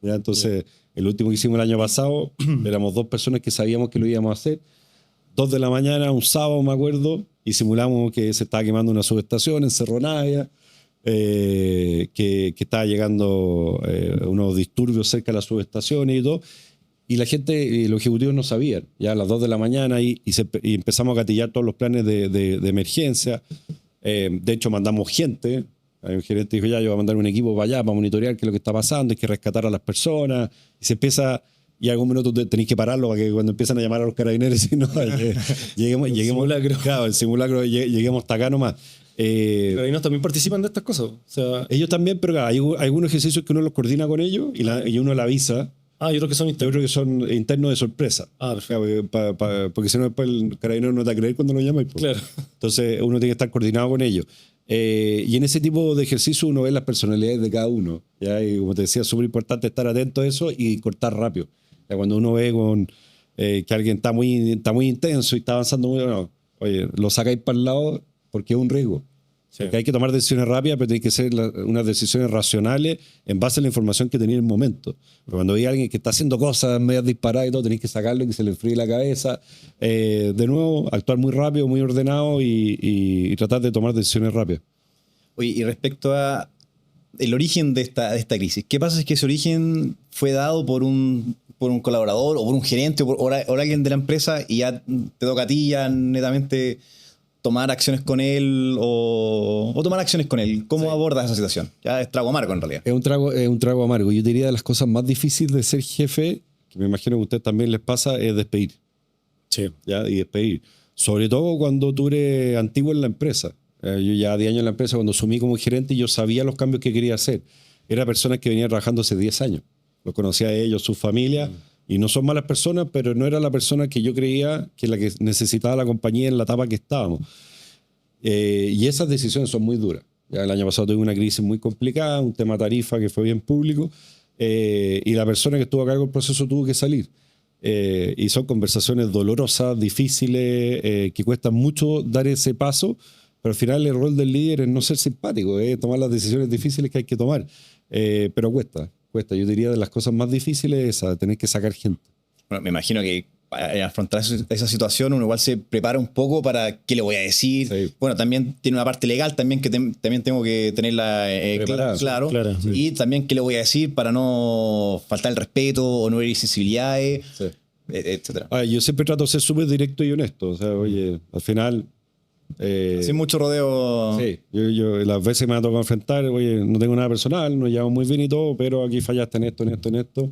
¿Ya? Entonces, el último que hicimos el año pasado, éramos 2 personas que sabíamos que lo íbamos a hacer. 2 de la mañana, un sábado, me acuerdo, y simulamos que se estaba quemando una subestación en Cerro Navia, que estaba llegando unos disturbios cerca de la subestación y todo, y la gente, los ejecutivos no sabían, ya a las 2 de la mañana, y empezamos a gatillar todos los planes de emergencia. De hecho, mandamos gente. Un gerente dijo, yo voy a mandar un equipo para allá para monitorear qué es lo que está pasando, hay que rescatar a las personas, y se empieza... Y algún minuto tenéis que pararlo para que cuando empiezan a llamar a los carabineros, no, lleguemos, simulacro. Claro, el simulacro, lleguemos hasta acá nomás. Los carabineros también participan de estas cosas. O sea, ellos también, pero claro, hay algunos ejercicios que uno los coordina con ellos y uno le avisa. Y otros que son internos. Otros que son internos de sorpresa. Perfecto. Porque si no, después el carabinero no te va a creer cuando lo llamas. Claro. Entonces uno tiene que estar coordinado con ellos. Y en ese tipo de ejercicio uno ve las personalidades de cada uno, ¿ya? Y como te decía, es súper importante estar atento a eso y cortar rápido. Cuando uno ve que alguien está muy intenso y está avanzando muy bueno. Oye, lo sacáis para el lado porque es un riesgo. Sí. Porque hay que tomar decisiones rápidas, pero tiene que ser unas decisiones racionales en base a la información que tenía en el momento. Pero cuando hay alguien que está haciendo cosas medias disparadas y todo, tenéis que sacarlo y que se le enfríe la cabeza. De nuevo, actuar muy rápido, muy ordenado y tratar de tomar decisiones rápidas. Oye, y respecto a el origen de esta crisis, ¿qué pasa si es que ese origen fue dado por un colaborador o por un gerente o por alguien de la empresa y ya te toca a ti ya netamente tomar acciones con él o tomar acciones con él? ¿Cómo abordas esa situación? Ya es trago amargo en realidad. Es un trago amargo. Yo diría de las cosas más difíciles de ser jefe, que me imagino que a ustedes también les pasa, es despedir. Sí. ¿Ya? Y despedir. Sobre todo cuando tú eres antiguo en la empresa. Yo ya 10 años en la empresa, cuando asumí como gerente, yo sabía los cambios que quería hacer. Era personas que venían trabajando hace 10 años. Los conocía a ellos, sus familias, y no son malas personas, pero no era la persona que yo creía que la que necesitaba la compañía en la etapa que estábamos. Y esas decisiones son muy duras. Ya el año pasado tuve una crisis muy complicada, un tema tarifa que fue bien público, y la persona que estuvo a cargo del proceso tuvo que salir. Y son conversaciones dolorosas, difíciles, que cuestan mucho dar ese paso, pero al final el rol del líder es no ser simpático, es tomar las decisiones difíciles que hay que tomar. Pero cuesta. Yo diría de las cosas más difíciles es esa, tener que sacar gente. Bueno, me imagino que al afrontar esa situación uno igual se prepara un poco para qué le voy a decir. Sí. Bueno, también tiene una parte legal también que también tengo que tenerla claro. Sí. Y también qué le voy a decir para no faltar el respeto o no herir sensibilidades, Sí. etcétera. Yo siempre trato de ser súper directo y honesto. O sea, oye, al final... Sin mucho rodeo. Sí, yo las veces que me ha tocado enfrentar, oye, no tengo nada personal, nos llevamos muy bien y todo, pero aquí fallaste en esto.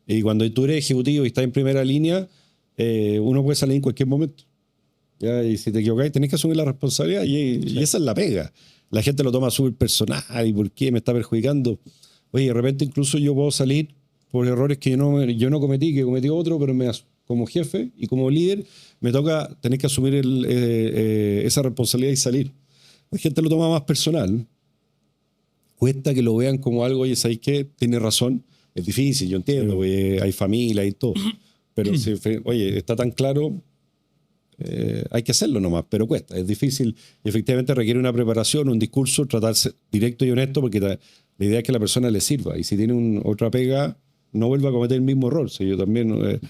Y cuando tú eres ejecutivo y estás en primera línea, uno puede salir en cualquier momento. ¿Ya? Y si te equivocás, tenés que asumir la responsabilidad y esa es la pega. La gente lo toma súper personal y ¿por qué me está perjudicando? Oye, de repente incluso yo puedo salir por errores que yo no cometí, que cometió otro, pero como jefe y como líder me toca tener que asumir esa responsabilidad y salir. La gente lo toma más personal. Cuesta que lo vean como algo, oye, ¿sabes qué? Tiene razón. Es difícil, yo entiendo, porque hay familia y todo. Pero si, oye, está tan claro, hay que hacerlo nomás, pero cuesta, es difícil. Y efectivamente requiere una preparación, un discurso, tratarse directo y honesto, porque la idea es que la persona le sirva. Y si tiene otra pega, no vuelva a cometer el mismo error. Si yo también...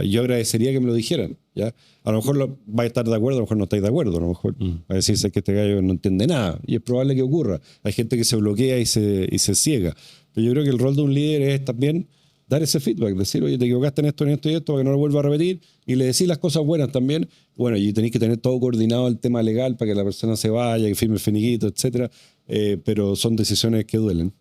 yo agradecería que me lo dijeran, ¿ya? A lo mejor va a estar de acuerdo, a lo mejor no estáis de acuerdo, a lo mejor va a decirse que este gallo no entiende nada, y es probable que ocurra. Hay gente que se bloquea y se ciega. Pero yo creo que el rol de un líder es también dar ese feedback, decir, oye, te equivocaste en esto y esto, para que no lo vuelva a repetir, y le decís las cosas buenas también. Bueno, y tenéis que tener todo coordinado el tema legal para que la persona se vaya, que firme el finiquito, etcétera. Pero son decisiones que duelen.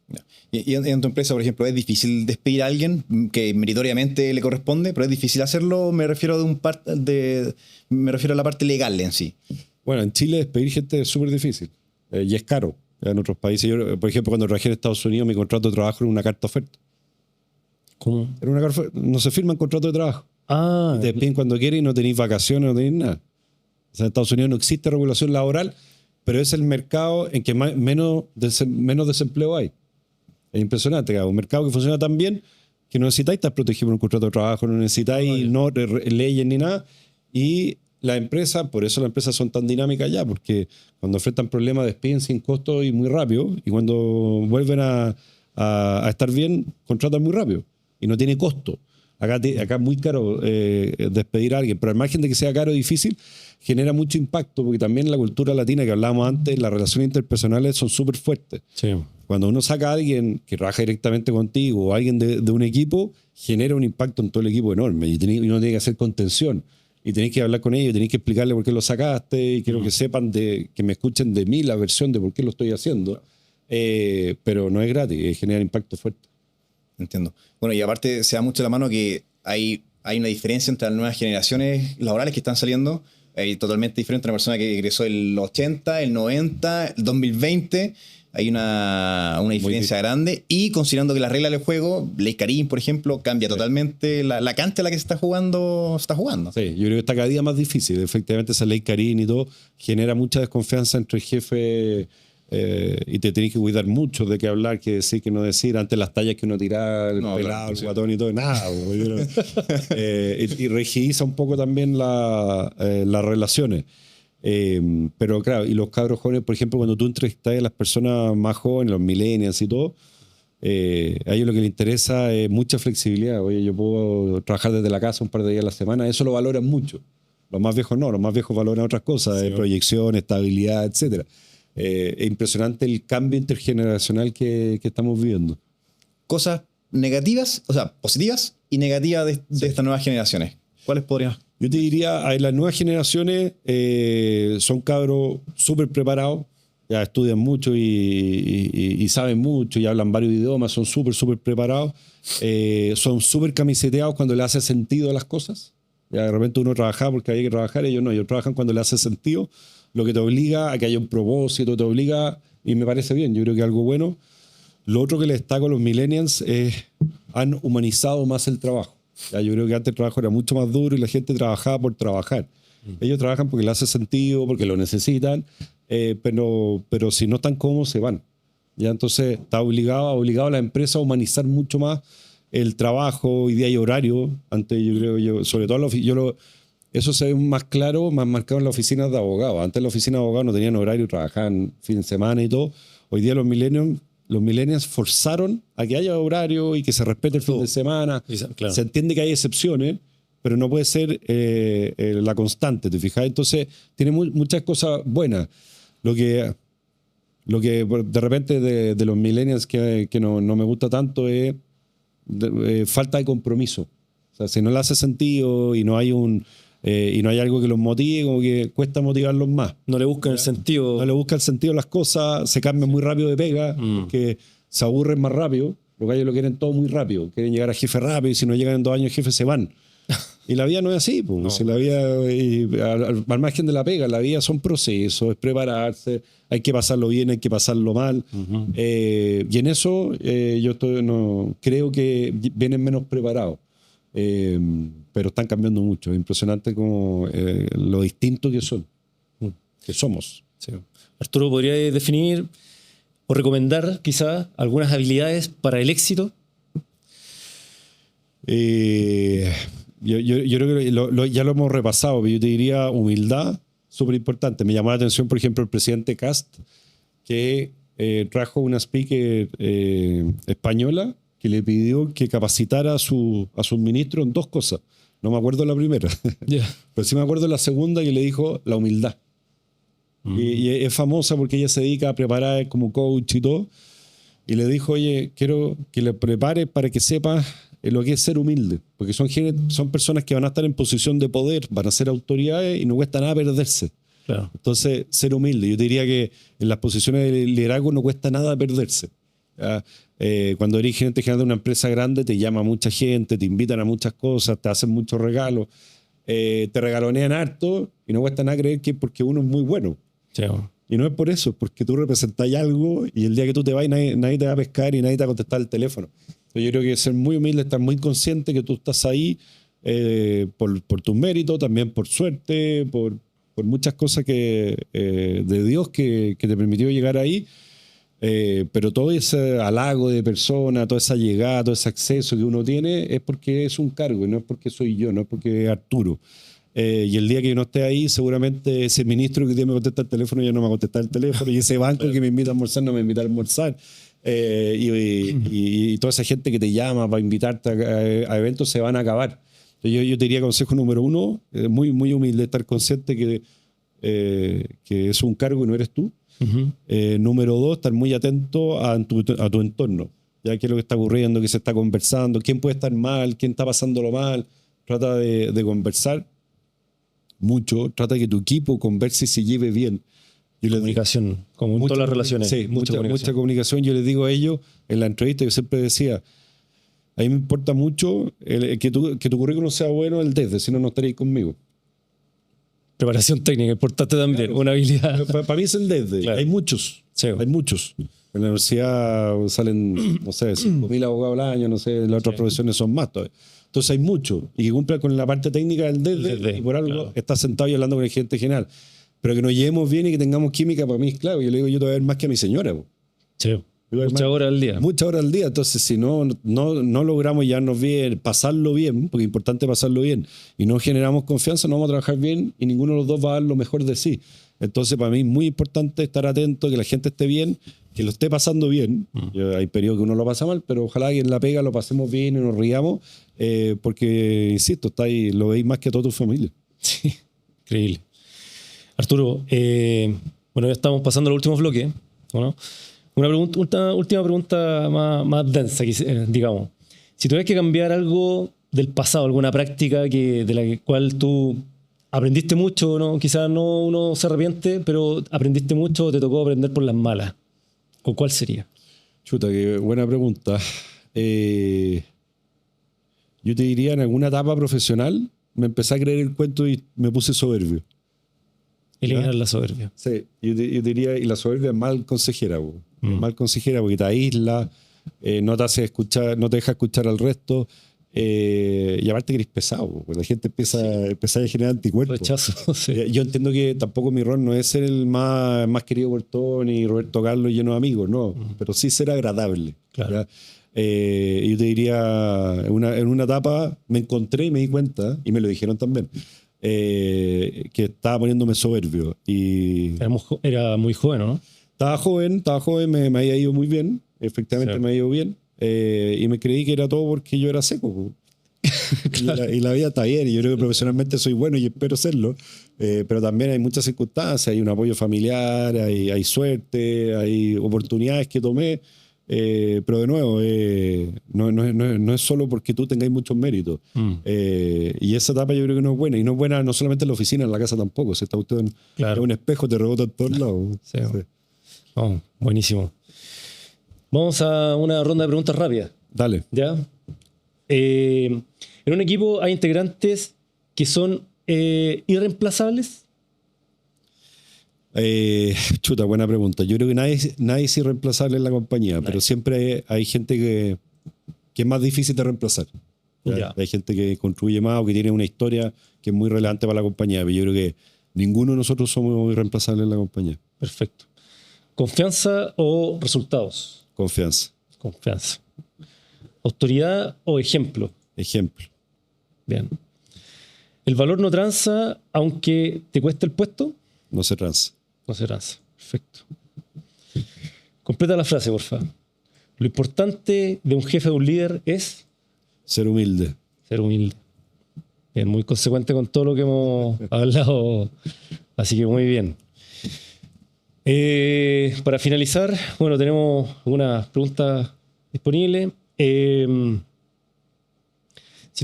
Y en tu empresa, por ejemplo, ¿es difícil despedir a alguien que meritoriamente le corresponde? Pero es difícil hacerlo, me refiero a la parte legal en sí. Bueno, en Chile despedir gente es súper difícil y es caro. En otros países, yo, por ejemplo, cuando trabajé en Estados Unidos, mi contrato de trabajo era una carta oferta. ¿Cómo? Era una carta oferta. No se firma el contrato de trabajo. Ah, Y te despiden cuando quieres y no tenéis vacaciones, no tenéis nada. O sea, en Estados Unidos no existe regulación laboral, pero es el mercado en que menos desempleo hay. Es impresionante, claro. Un mercado que funciona tan bien que no necesitáis estar protegido por un contrato de trabajo, no necesitáis leyes ni nada. Y las empresas, por eso las empresas son tan dinámicas ya, porque cuando enfrentan problemas despiden sin costo y muy rápido, y cuando vuelven a estar bien, contratan muy rápido y no tiene costo. Acá es muy caro despedir a alguien, pero al margen de que sea caro y difícil, genera mucho impacto, porque también en la cultura latina que hablábamos antes, las relaciones interpersonales son súper fuertes. sí. Cuando uno saca a alguien que trabaja directamente contigo o alguien de un equipo, genera un impacto en todo el equipo enorme y uno tiene que hacer contención y tenés que hablar con ellos, tenés que explicarle por qué lo sacaste y quiero que sepan, que me escuchen de mí la versión de por qué lo estoy haciendo. Pero no es gratis, genera impacto fuerte. Entiendo. Bueno, y aparte se da mucho la mano que hay una diferencia entre las nuevas generaciones laborales que están saliendo. Hay totalmente diferente a una persona que egresó el 80, el 90, el 2020. Hay una diferencia grande. Y considerando que las reglas del juego, Ley Karim, por ejemplo, cambia totalmente la cancha en la que se está jugando. Sí, yo creo que está cada día más difícil. Efectivamente, esa Ley Karim y todo genera mucha desconfianza entre el jefe y te tenés que cuidar mucho de qué hablar, qué decir, qué no decir. Antes las tallas que uno tiraba, el pelado, el guatón y todo, nada. Y rigidiza un poco también las relaciones. Pero claro, y los cabros jóvenes, por ejemplo, cuando tú entrevistas a las personas más jóvenes, los millennials y todo, a ellos lo que les interesa es mucha flexibilidad. Oye, yo puedo trabajar desde la casa un par de días a la semana, eso lo valoran mucho. Los más viejos no, los más viejos valoran otras cosas, proyección, estabilidad, etcétera. Es impresionante el cambio intergeneracional que estamos viviendo. Cosas negativas, o sea, positivas y negativas de estas nuevas generaciones. ¿Cuáles podrías? Yo te diría, las nuevas generaciones son cabros súper preparados, ya estudian mucho y saben mucho y hablan varios idiomas, son súper preparados, son súper camiseteados cuando le hace sentido a las cosas. Ya de repente uno trabaja porque hay que trabajar, ellos no, ellos trabajan cuando le hace sentido, lo que te obliga a que haya un propósito, te obliga, y me parece bien, yo creo que es algo bueno. Lo otro que le destaco a los millennials es han humanizado más el trabajo. Ya, yo creo que antes el trabajo era mucho más duro y la gente trabajaba por trabajar. Ellos trabajan porque le hace sentido, porque lo necesitan, pero si no están cómodos se van. Ya, entonces está obligado a la empresa a humanizar mucho más el trabajo, hoy día y horario. Antes sobre todo eso se ve más claro, más marcado en las oficinas de abogados. Antes las oficinas de abogados no tenían horario, trabajaban fin de semana y todo. Hoy día los millennials forzaron a que haya horario y que se respete el fin de semana. Claro. Se entiende que hay excepciones, pero no puede ser la constante, ¿te fijas? Entonces tiene muchas cosas buenas. Lo que de repente de los millennials que no me gusta tanto es falta de compromiso. O sea, si no le hace sentido y no hay algo que los motive, como que cuesta motivarlos más. No le buscan el sentido. No le buscan el sentido a las cosas, se cambian muy rápido de pega, porque se aburren más rápido. Los gallos lo quieren todo muy rápido, quieren llegar a jefe rápido y si no llegan en 2 años jefe se van. Y la vida no es así, pues. No. Si la vida, al margen de la pega, la vida son procesos, es prepararse, hay que pasarlo bien, hay que pasarlo mal. Y en eso creo que vienen menos preparados. Pero están cambiando mucho. Es impresionante como lo distinto que son, que somos. Sí. Arturo, ¿podría definir o recomendar quizás algunas habilidades para el éxito? Yo creo que ya lo hemos repasado, pero yo te diría humildad, súper importante. Me llamó la atención, por ejemplo, el presidente Kast, que trajo una speaker española que le pidió que capacitara a sus ministros en 2 cosas. No me acuerdo la primera, pero sí me acuerdo la segunda, que le dijo la humildad. Y es famosa porque ella se dedica a preparar como coach y todo. Y le dijo, oye, quiero que le prepares para que sepas lo que es ser humilde. Porque son personas que van a estar en posición de poder, van a ser autoridades y no cuesta nada perderse. Claro. Entonces, ser humilde. Yo diría que en las posiciones de liderazgo no cuesta nada perderse. Cuando eres gerente general de una empresa grande, te llama mucha gente, te invitan a muchas cosas, te hacen muchos regalos, te regalonean harto y no cuesta nada creer que es porque uno es muy bueno. Sí. Y no es por eso, es porque tú representas algo y el día que tú te vas nadie te va a pescar y nadie te va a contestar el teléfono. Entonces yo creo que ser muy humilde, estar muy consciente que tú estás ahí por tus méritos, también por suerte, por muchas cosas de Dios que te permitió llegar ahí. Pero todo ese halago de persona, toda esa llegada, todo ese acceso que uno tiene es porque es un cargo y no es porque soy yo, no es porque es Arturo. Y el día que yo no esté ahí, seguramente ese ministro que tiene que contestar el teléfono ya no me va a contestar el teléfono, y ese banco que me invita a almorzar no me invita a almorzar. Y toda esa gente que te llama para invitarte a eventos se van a acabar. Yo te diría consejo número 1, muy, muy humilde, estar consciente que es un cargo y no eres tú. Número 2, estar muy atento a tu entorno. Ya qué es lo que está ocurriendo, qué se está conversando, quién puede estar mal, quién está pasándolo mal. Trata de conversar mucho, trata de que tu equipo converse y se lleve bien. Comunicación, como en todas las relaciones. Sí, mucha comunicación. Yo les digo a ellos en la entrevista, yo siempre decía, a mí me importa mucho que tu currículum sea bueno el desde, si no, no estaréis conmigo. Preparación técnica, importante también, claro. Una habilidad. Para mí es el desde. Claro. Hay muchos. En la universidad salen, no sé, 5.000 abogados al año, no sé, las otras profesiones son más todavía. Entonces hay muchos. Y que cumplan con la parte técnica del desde y por algo está sentado y hablando con el gerente general. pero que nos llevemos bien y que tengamos química, para mí es clave. Yo le digo, yo te voy a ver más que a mi señora. Po. Sí. Muchas horas al día. Muchas horas al día. Entonces, si no logramos llevarnos bien, pasarlo bien, porque es importante pasarlo bien, y no generamos confianza, no vamos a trabajar bien y ninguno de los dos va a dar lo mejor de sí. Entonces, para mí es muy importante estar atento, que la gente esté bien, que lo esté pasando bien. Hay periodos que uno lo pasa mal, pero ojalá que en la pega lo pasemos bien y nos riamos, porque, insisto, está ahí, lo veis más que a toda tu familia. Sí, increíble. Arturo, bueno, ya estamos pasando al último bloque, ¿no? Una última pregunta más densa, digamos. Si tuvieras que cambiar algo del pasado, alguna práctica de la cual tú aprendiste mucho, ¿no? Quizás no uno se arrepiente, pero aprendiste mucho o te tocó aprender por las malas, ¿con cuál sería? Chuta, qué buena pregunta. Yo te diría, en alguna etapa profesional, me empecé a creer el cuento y me puse soberbio. Eliminar la soberbia. Sí, yo diría, y la soberbia es mal consejera, mal consejera porque te aísla, no te hace escuchar, no te deja escuchar al resto, y aparte que eres pesado, la gente empieza a generar anticuerpos. Rechazo, sí. Yo entiendo que tampoco mi rol no es ser el más querido por todos ni Roberto Carlos lleno de amigos, no, pero sí ser agradable. Claro. Yo te diría, en una etapa me encontré y me di cuenta, y me lo dijeron también, que estaba poniéndome soberbio. Y era muy joven, ¿no? Estaba joven, me había ido muy bien, efectivamente sí. Me había ido bien, y me creí que era todo porque yo era seco. Claro. y la vida está bien, y yo creo que profesionalmente soy bueno y espero serlo, pero también hay muchas circunstancias, hay un apoyo familiar, hay suerte, hay oportunidades que tomé. Pero de nuevo, no es solo porque tú tengáis muchos méritos. Y esa etapa yo creo que no es buena. Y no es buena no solamente en la oficina, en la casa tampoco. Si está usted en un espejo, te rebota en todos lados. Sí. Sí. Oh, buenísimo. Vamos a una ronda de preguntas rápidas. Dale. ¿Ya? En un equipo hay integrantes que son irreemplazables. Chuta, buena pregunta. Yo creo que nadie es irreemplazable en la compañía, pero siempre hay gente que es más difícil de reemplazar. ¿Ya? Hay gente que construye más o que tiene una historia que es muy relevante para la compañía, pero yo creo que ninguno de nosotros somos irreemplazables en la compañía. Perfecto. ¿Confianza o resultados? Confianza. ¿Autoridad o ejemplo? Ejemplo. Bien. ¿El valor no tranza aunque te cueste el puesto? No se tranza. No se tranza. Perfecto. Completa la frase, por favor. Lo importante de un jefe, de un líder, es... Ser humilde. Ser humilde. Bien, muy consecuente con todo lo que hemos hablado. Así que muy bien. Para finalizar, bueno, tenemos algunas preguntas disponibles. Si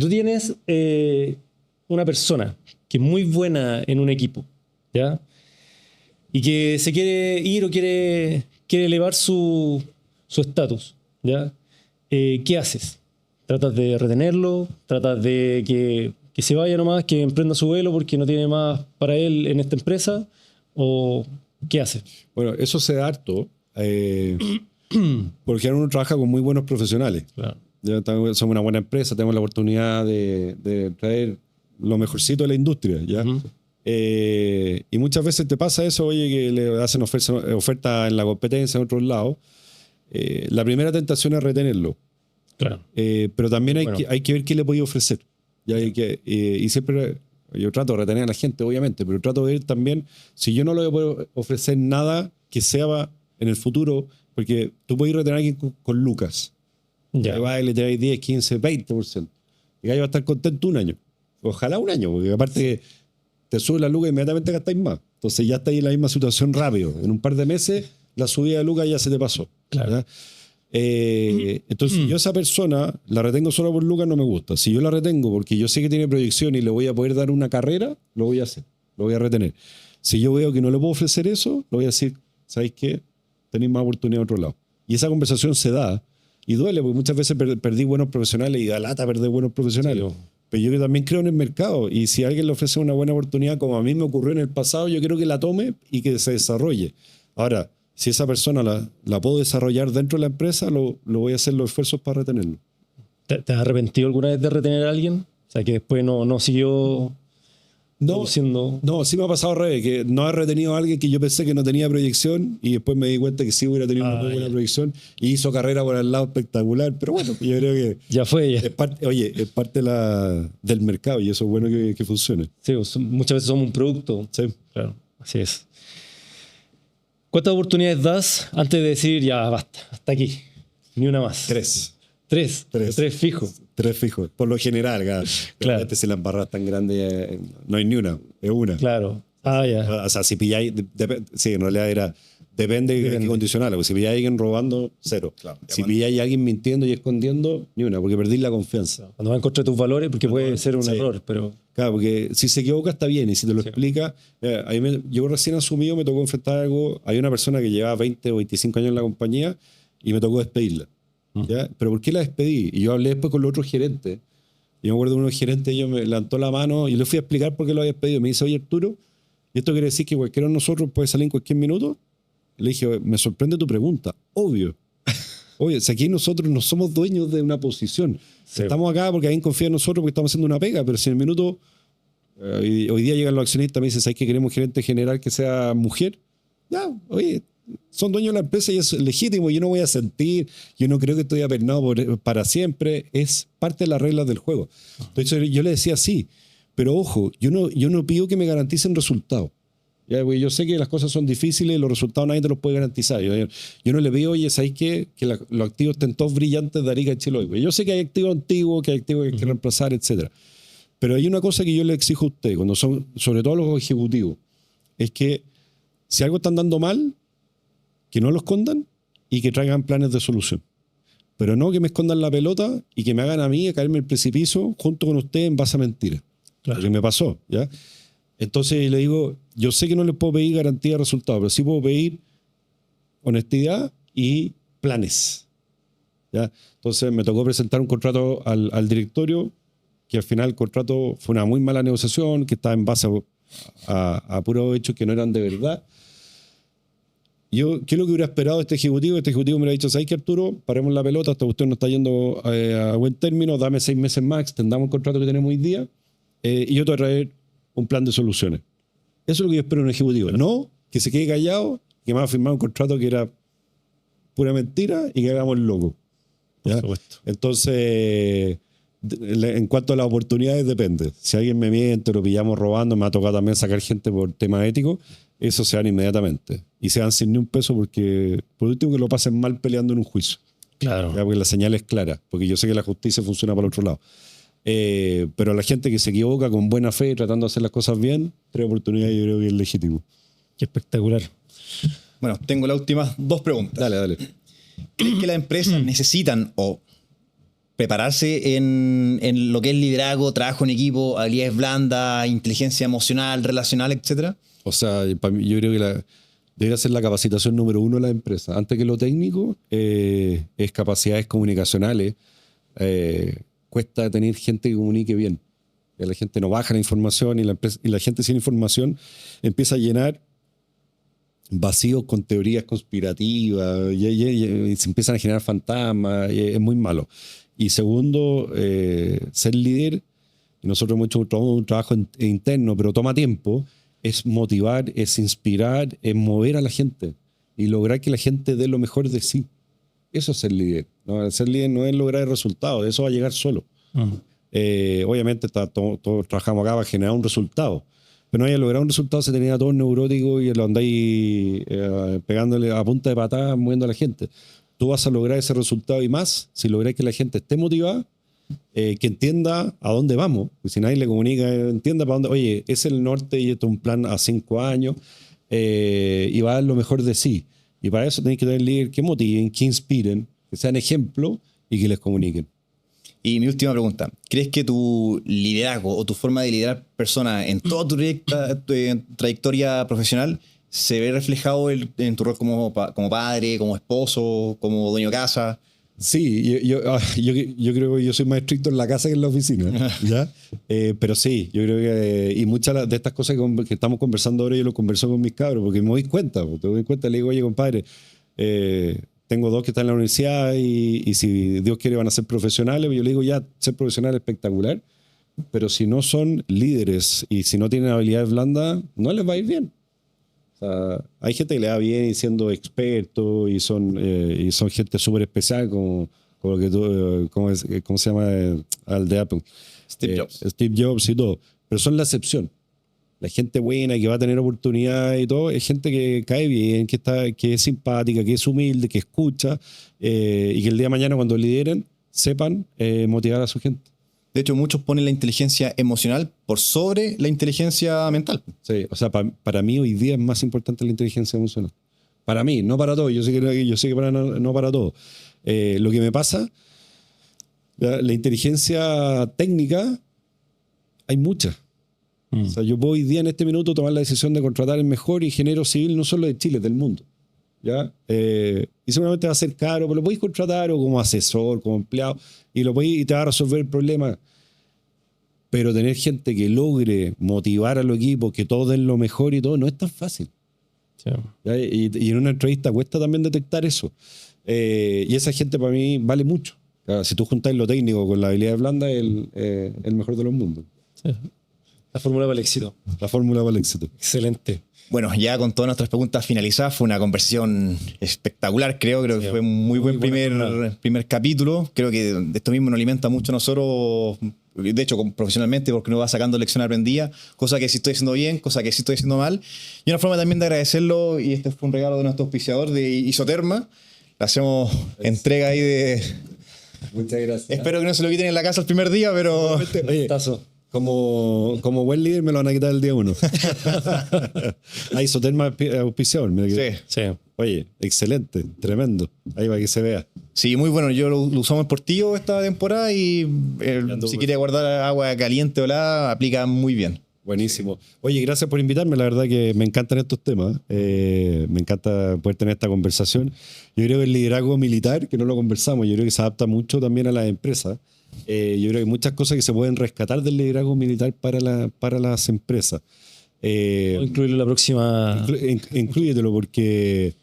tú tienes una persona que es muy buena en un equipo, ¿ya? Y que se quiere ir o quiere elevar su estatus, ¿ya? ¿Qué haces? ¿Tratas de retenerlo? ¿Tratas de que se vaya nomás, que emprenda su vuelo porque no tiene más para él en esta empresa? ¿O qué haces? Bueno, eso se da harto, porque uno trabaja con muy buenos profesionales. Claro. Ya somos una buena empresa, tenemos la oportunidad de traer lo mejorcito de la industria, ¿ya? Y muchas veces te pasa eso, oye, que le hacen oferta en la competencia en otros lados. La primera tentación es retenerlo. Claro. Pero también hay que ver qué le podía ofrecer. Y siempre yo trato de retener a la gente, obviamente, pero trato de ver también si yo no le puedo ofrecer nada que sea en el futuro, porque tú puedes retener a alguien con lucas. Ya. Y le traes 10, 15, 20%. Y ahí va a estar contento un año. Ojalá un año, porque aparte te sube la lucas y inmediatamente gastáis más. Entonces ya estáis en la misma situación rápido. En un par de meses la subida de lucas ya se te pasó. Claro. Entonces yo a esa persona la retengo solo por lucas, no me gusta. Si yo la retengo porque yo sé que tiene proyección y le voy a poder dar una carrera, lo voy a hacer, lo voy a retener. Si yo veo que no le puedo ofrecer eso, lo voy a decir, ¿sabéis qué? Tenéis más oportunidad en otro lado. Y esa conversación se da y duele, porque muchas veces perdí buenos profesionales y da lata perder buenos profesionales. Sí, pero yo también creo en el mercado, y si alguien le ofrece una buena oportunidad, como a mí me ocurrió en el pasado, yo creo que la tome y que se desarrolle. Ahora, si esa persona la puedo desarrollar dentro de la empresa, lo voy a hacer los esfuerzos para retenerlo. ¿Te has arrepentido alguna vez de retener a alguien? O sea, que después no siguió produciendo. No, sí me ha pasado al revés, que no he retenido a alguien que yo pensé que no tenía proyección y después me di cuenta que sí hubiera tenido una muy buena proyección y hizo carrera por el lado espectacular. Pero bueno, yo creo que Ya fue, ya. es parte, es parte del mercado y eso es bueno que funcione. Sí, pues, muchas veces somos un producto. Sí. Claro, así es. ¿Cuántas oportunidades das antes de decir ya basta, hasta aquí? Ni una más. Tres Tres fijos. fijos, por lo general. Claro. Si la embarras tan grande, no hay ni una, es una. Claro. Ya. O sea, si pilláis, sí, en realidad depende de qué condicional. Porque si pilláis a alguien robando, cero. Claro. Si pilláis a alguien mintiendo y escondiendo, ni una, porque perdís la confianza. Cuando va en contra de tus valores, porque puede ser un error, pero... Claro, porque si se equivoca está bien y si te lo explica. Yo recién asumido me tocó enfrentar algo. Hay una persona que llevaba 20 o 25 años en la compañía y me tocó despedirla. ¿Ya? ¿Pero por qué la despedí? Y yo hablé después con los otros gerentes. Y me acuerdo de uno de los gerentes, ellos me levantó la mano y le fui a explicar por qué lo había despedido. Me dice, oye Arturo, ¿y esto quiere decir que cualquiera de nosotros puede salir en cualquier minuto? Le dije, me sorprende tu pregunta. Obvio. Oye, si aquí nosotros no somos dueños de una posición. Sí. Estamos acá porque alguien confía en nosotros porque estamos haciendo una pega, pero si en el minuto, hoy día llegan los accionistas, me dicen, ¿sabes que queremos gerente general que sea mujer? Ya, oye, son dueños de la empresa y es legítimo. Yo no voy a sentir, yo no creo que estoy apernado para siempre. Es parte de las reglas del juego. Entonces yo le decía sí, pero ojo, yo no pido que me garanticen resultados. Ya, yo sé que las cosas son difíciles y los resultados nadie te los puede garantizar. Yo no le pido, oye, ¿sabes qué? Que los activos estén todos brillantes de Arica y Chiloé. Yo sé que hay activos antiguos, que hay activos que hay que reemplazar, etc. Pero hay una cosa que yo le exijo a usted, cuando son, sobre todo los ejecutivos, es que si algo están dando mal, que no lo escondan y que traigan planes de solución. Pero no que me escondan la pelota y que me hagan a mí a caerme el precipicio junto con usted en base a mentiras. Claro. Porque me pasó, ¿ya? Entonces le digo, yo sé que no le puedo pedir garantía de resultados, pero sí puedo pedir honestidad y planes, ¿ya? Entonces me tocó presentar un contrato al directorio, que al final el contrato fue una muy mala negociación, que estaba en base a puros hechos que no eran de verdad. ¿Qué es lo que hubiera esperado este ejecutivo? Este ejecutivo me hubiera dicho, ¿sabes qué, Arturo? Paremos la pelota, esta cuestión no está yendo a buen término, dame 6 meses más, extendamos el contrato que tenemos hoy día y yo te voy a traer un plan de soluciones. Eso es lo que yo espero en un ejecutivo. No que se quede callado, que me va a firmar un contrato que era pura mentira y que hagamos el loco. ¿Ya? Por supuesto. Entonces, en cuanto a las oportunidades, depende. Si alguien me miente, lo pillamos robando, me ha tocado también sacar gente por tema ético, eso se van inmediatamente. Y se van sin ni un peso porque, por último, que lo pasen mal peleando en un juicio. Claro. ¿Ya? Porque la señal es clara, porque yo sé que la justicia funciona para el otro lado. Pero la gente que se equivoca con buena fe, tratando de hacer las cosas bien, 3 oportunidades, yo creo que es legítimo. Qué espectacular. Bueno, tengo las últimas 2 preguntas. Dale. ¿Crees que las empresas necesitan o prepararse en lo que es liderazgo, trabajo en equipo, habilidades blandas, inteligencia emocional, relacional, etcétera? O sea, yo creo que debería ser la capacitación número 1 de la empresa. Antes que lo técnico, es capacidades comunicacionales. Cuesta tener gente que comunique bien. La gente no baja la información y la gente sin información empieza a llenar vacíos con teorías conspirativas y se empiezan a generar fantasmas. Es muy malo. Y segundo, ser líder, y nosotros hemos hecho un trabajo interno, pero toma tiempo, es motivar, es inspirar, es mover a la gente y lograr que la gente dé lo mejor de sí. Eso es ser líder. ¿No? Ser líder no es lograr el resultado, eso va a llegar solo. Obviamente todos trabajamos acá para generar un resultado, pero no haya logrado un resultado se tenía todo neurótico y lo andáis pegándole a punta de patada, moviendo a la gente. Tú vas a lograr ese resultado y más si logras que la gente esté motivada, que entienda a dónde vamos. Si nadie le comunica, entienda para dónde. Oye, es el norte y esto es un plan a 5 años y va a dar lo mejor de sí. Y para eso tenéis que tener líderes que motiven, que inspiren, que sean ejemplo y que les comuniquen. Y mi última pregunta, ¿crees que tu liderazgo o tu forma de liderar personas en toda tu trayectoria profesional se ve reflejado en tu rol como padre, como esposo, como dueño de casa? Sí, yo creo que yo soy más estricto en la casa que en la oficina, ¿ya? Pero sí, yo creo que y muchas de estas cosas que estamos conversando ahora yo lo converso con mis cabros porque me doy cuenta, le digo, oye compadre, tengo 2 que están en la universidad y si Dios quiere van a ser profesionales, yo le digo ya, ser profesional es espectacular, pero si no son líderes y si no tienen habilidades blandas, no les va a ir bien. O sea, hay gente que le va bien y siendo experto y son gente súper especial como lo que tú, ¿cómo se llama al de Apple? Steve Jobs. Steve Jobs y todo. Pero son la excepción. La gente buena que va a tener oportunidades y todo es gente que cae bien, que es simpática, que es humilde, que escucha y que el día de mañana cuando lideren sepan motivar a su gente. De hecho, muchos ponen la inteligencia emocional por sobre la inteligencia mental. Sí, o sea, para mí hoy día es más importante la inteligencia emocional. Para mí, no para todos. Yo sé que no para todos. Lo que me pasa, la inteligencia técnica, hay mucha. O sea, yo puedo hoy día en este minuto tomar la decisión de contratar el mejor ingeniero civil, no solo de Chile, del mundo. ¿Ya? Y seguramente va a ser caro, pero lo podéis contratar o como asesor, como empleado, y te va a resolver el problema. Pero tener gente que logre motivar a los equipos, que todos den lo mejor y todo, no es tan fácil. Sí. Y en una entrevista cuesta también detectar eso. Y esa gente para mí vale mucho. Claro, si tú juntas lo técnico con la habilidad blanda, es el mejor de los mundos. Sí. La fórmula para el éxito. La fórmula para el éxito. Excelente. Bueno, ya con todas nuestras preguntas finalizadas, fue una conversación espectacular, creo que fue un muy buen primer capítulo. Creo que de esto mismo nos alimenta mucho a nosotros, de hecho profesionalmente, porque uno va sacando lecciones aprendidas, cosas que sí estoy haciendo bien, cosas que sí estoy haciendo mal. Y una forma también de agradecerlo, y este fue un regalo de nuestro auspiciador de Isoterma. Le hacemos entrega ahí de... Muchas gracias. Espero que no se lo quiten en la casa el primer día, pero... Oye, como buen líder me lo van a quitar el día 1. Isoterma auspiciador. Mira Sí. Oye, excelente, tremendo. Ahí va que se vea. Sí, muy bueno. Yo lo usamos en Portillo esta temporada y si quiere guardar agua caliente o helada, aplica muy bien. Buenísimo. Oye, gracias por invitarme. La verdad que me encantan estos temas. Me encanta poder tener esta conversación. Yo creo que el liderazgo militar, que no lo conversamos, yo creo que se adapta mucho también a las empresas. Yo creo que hay muchas cosas que se pueden rescatar del liderazgo militar para las empresas. Incluirlo en la próxima. Inclúyetelo porque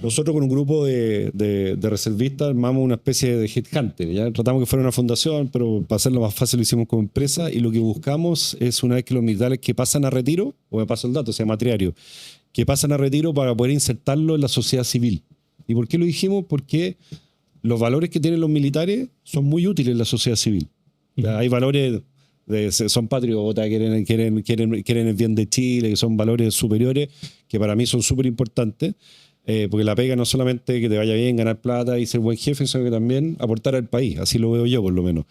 nosotros con un grupo de reservistas armamos una especie de headhunter. ¿Ya? Tratamos que fuera una fundación, pero para hacerlo más fácil lo hicimos como empresa y lo que buscamos es una vez que los militares que pasan a retiro, o me paso el dato, se llama triario, que pasan a retiro para poder insertarlo en la sociedad civil. ¿Y por qué lo dijimos? Porque los valores que tienen los militares son muy útiles en la sociedad civil. Hay valores, son patriotas, quieren el bien de Chile, que son valores superiores, que para mí son súper importantes, porque la pega no solamente que te vaya bien, ganar plata y ser buen jefe, sino que también aportar al país, así lo veo yo por lo menos.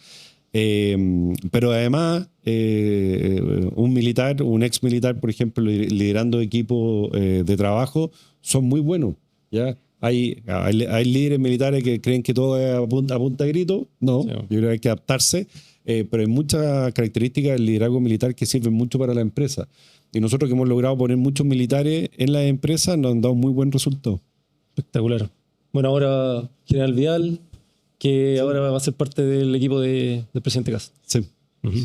Pero además, un militar, un ex militar, por ejemplo, liderando equipos de trabajo, son muy buenos, ¿ya? Hay líderes militares que creen que todo es a punta de grito. No, sí. Yo creo que hay que adaptarse, pero hay muchas características del liderazgo militar que sirven mucho para la empresa. Y nosotros que hemos logrado poner muchos militares en las empresas nos han dado muy buen resultado. Espectacular. Bueno, ahora General Vial, que ahora va a ser parte del equipo del presidente Kast. Sí.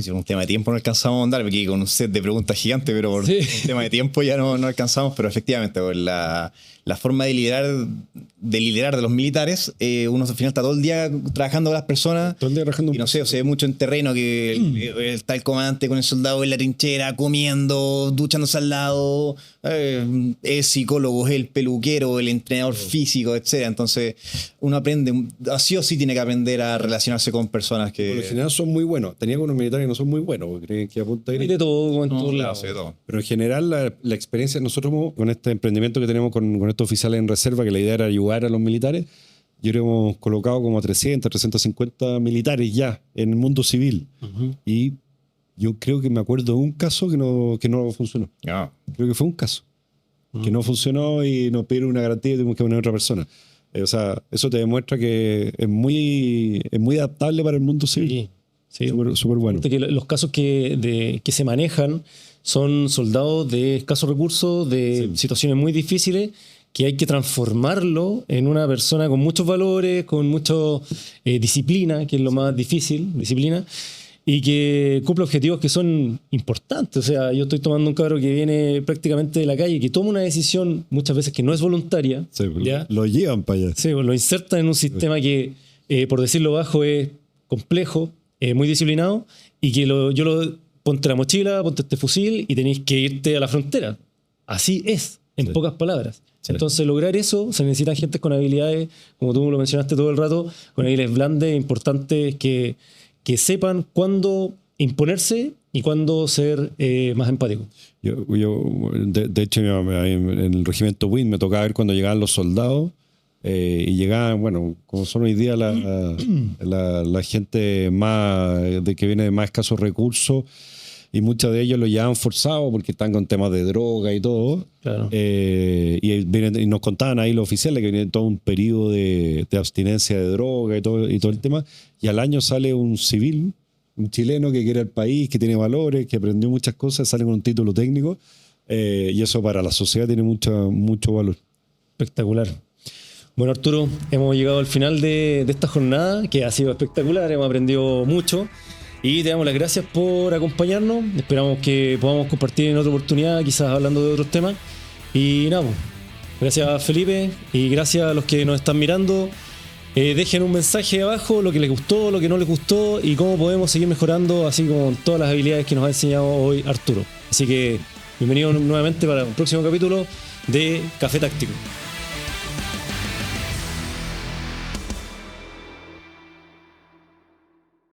Si un tema de tiempo no alcanzamos a andar, porque con un set de preguntas gigante, pero por un tema de tiempo ya no alcanzamos, pero efectivamente la forma de liderar de los militares, uno al final está todo el día trabajando con las personas, todo el día trabajando y no sé, se ve mucho en terreno que está el comandante con el soldado en la trinchera, comiendo, duchándose al lado, es psicólogo, es el peluquero, el entrenador físico, etcétera. Entonces uno aprende, sí o sí tiene que aprender a relacionarse con personas que... Por lo general son muy buenos. Tenía unos militares que no son muy buenos, porque creen que apunta y de todo, en todos lados. Pero en general la experiencia, nosotros con este emprendimiento que tenemos con estos oficiales en reserva, que la idea era ayudar a los militares, yo creo que hemos colocado como 350 militares ya en el mundo civil. Y yo creo que me acuerdo de un caso que no funcionó. Creo que fue un caso que no funcionó y nos pidieron una garantía y tuvimos que poner a otra persona. O sea, eso te demuestra que es muy adaptable para el mundo civil. Sí. Súper bueno. Que los casos que se manejan son soldados de escasos recursos, de situaciones muy difíciles, que hay que transformarlo en una persona con muchos valores, con mucha disciplina, que es lo más difícil, disciplina, y que cumple objetivos que son importantes. O sea, yo estoy tomando un cabro que viene prácticamente de la calle, que toma una decisión muchas veces que no es voluntaria. Sí, lo llevan para allá. Sí, lo insertan en un sistema que, por decirlo bajo, es complejo, muy disciplinado, y que ponte la mochila, ponte este fusil y tenéis que irte a la frontera. Así es, en pocas palabras. Sí. Entonces, lograr eso, se necesitan gente con habilidades, como tú lo mencionaste todo el rato, con habilidades blandas, importantes, que sepan cuándo imponerse y cuándo ser más empático. De hecho, en el regimiento WIN me tocaba ver cuando llegaban los soldados y llegaban, bueno, como son hoy día la gente más que viene de más escasos recursos, y muchos de ellos lo llevaban forzado porque están con temas de droga y todo. Claro. Y nos contaban ahí los oficiales que viene todo un periodo de abstinencia de droga y todo el tema. Y al año sale un civil, un chileno que quiere el país, que tiene valores, que aprendió muchas cosas, sale con un título técnico. Y eso para la sociedad tiene mucho valor. Espectacular. Bueno, Arturo, hemos llegado al final de esta jornada, que ha sido espectacular, hemos aprendido mucho. Y te damos las gracias por acompañarnos. Esperamos que podamos compartir en otra oportunidad, quizás hablando de otros temas. Y nada, gracias Felipe y gracias a los que nos están mirando. Dejen un mensaje abajo, lo que les gustó, lo que no les gustó y cómo podemos seguir mejorando, así como todas las habilidades que nos ha enseñado hoy Arturo. Así que bienvenidos nuevamente para un próximo capítulo de Café Táctico.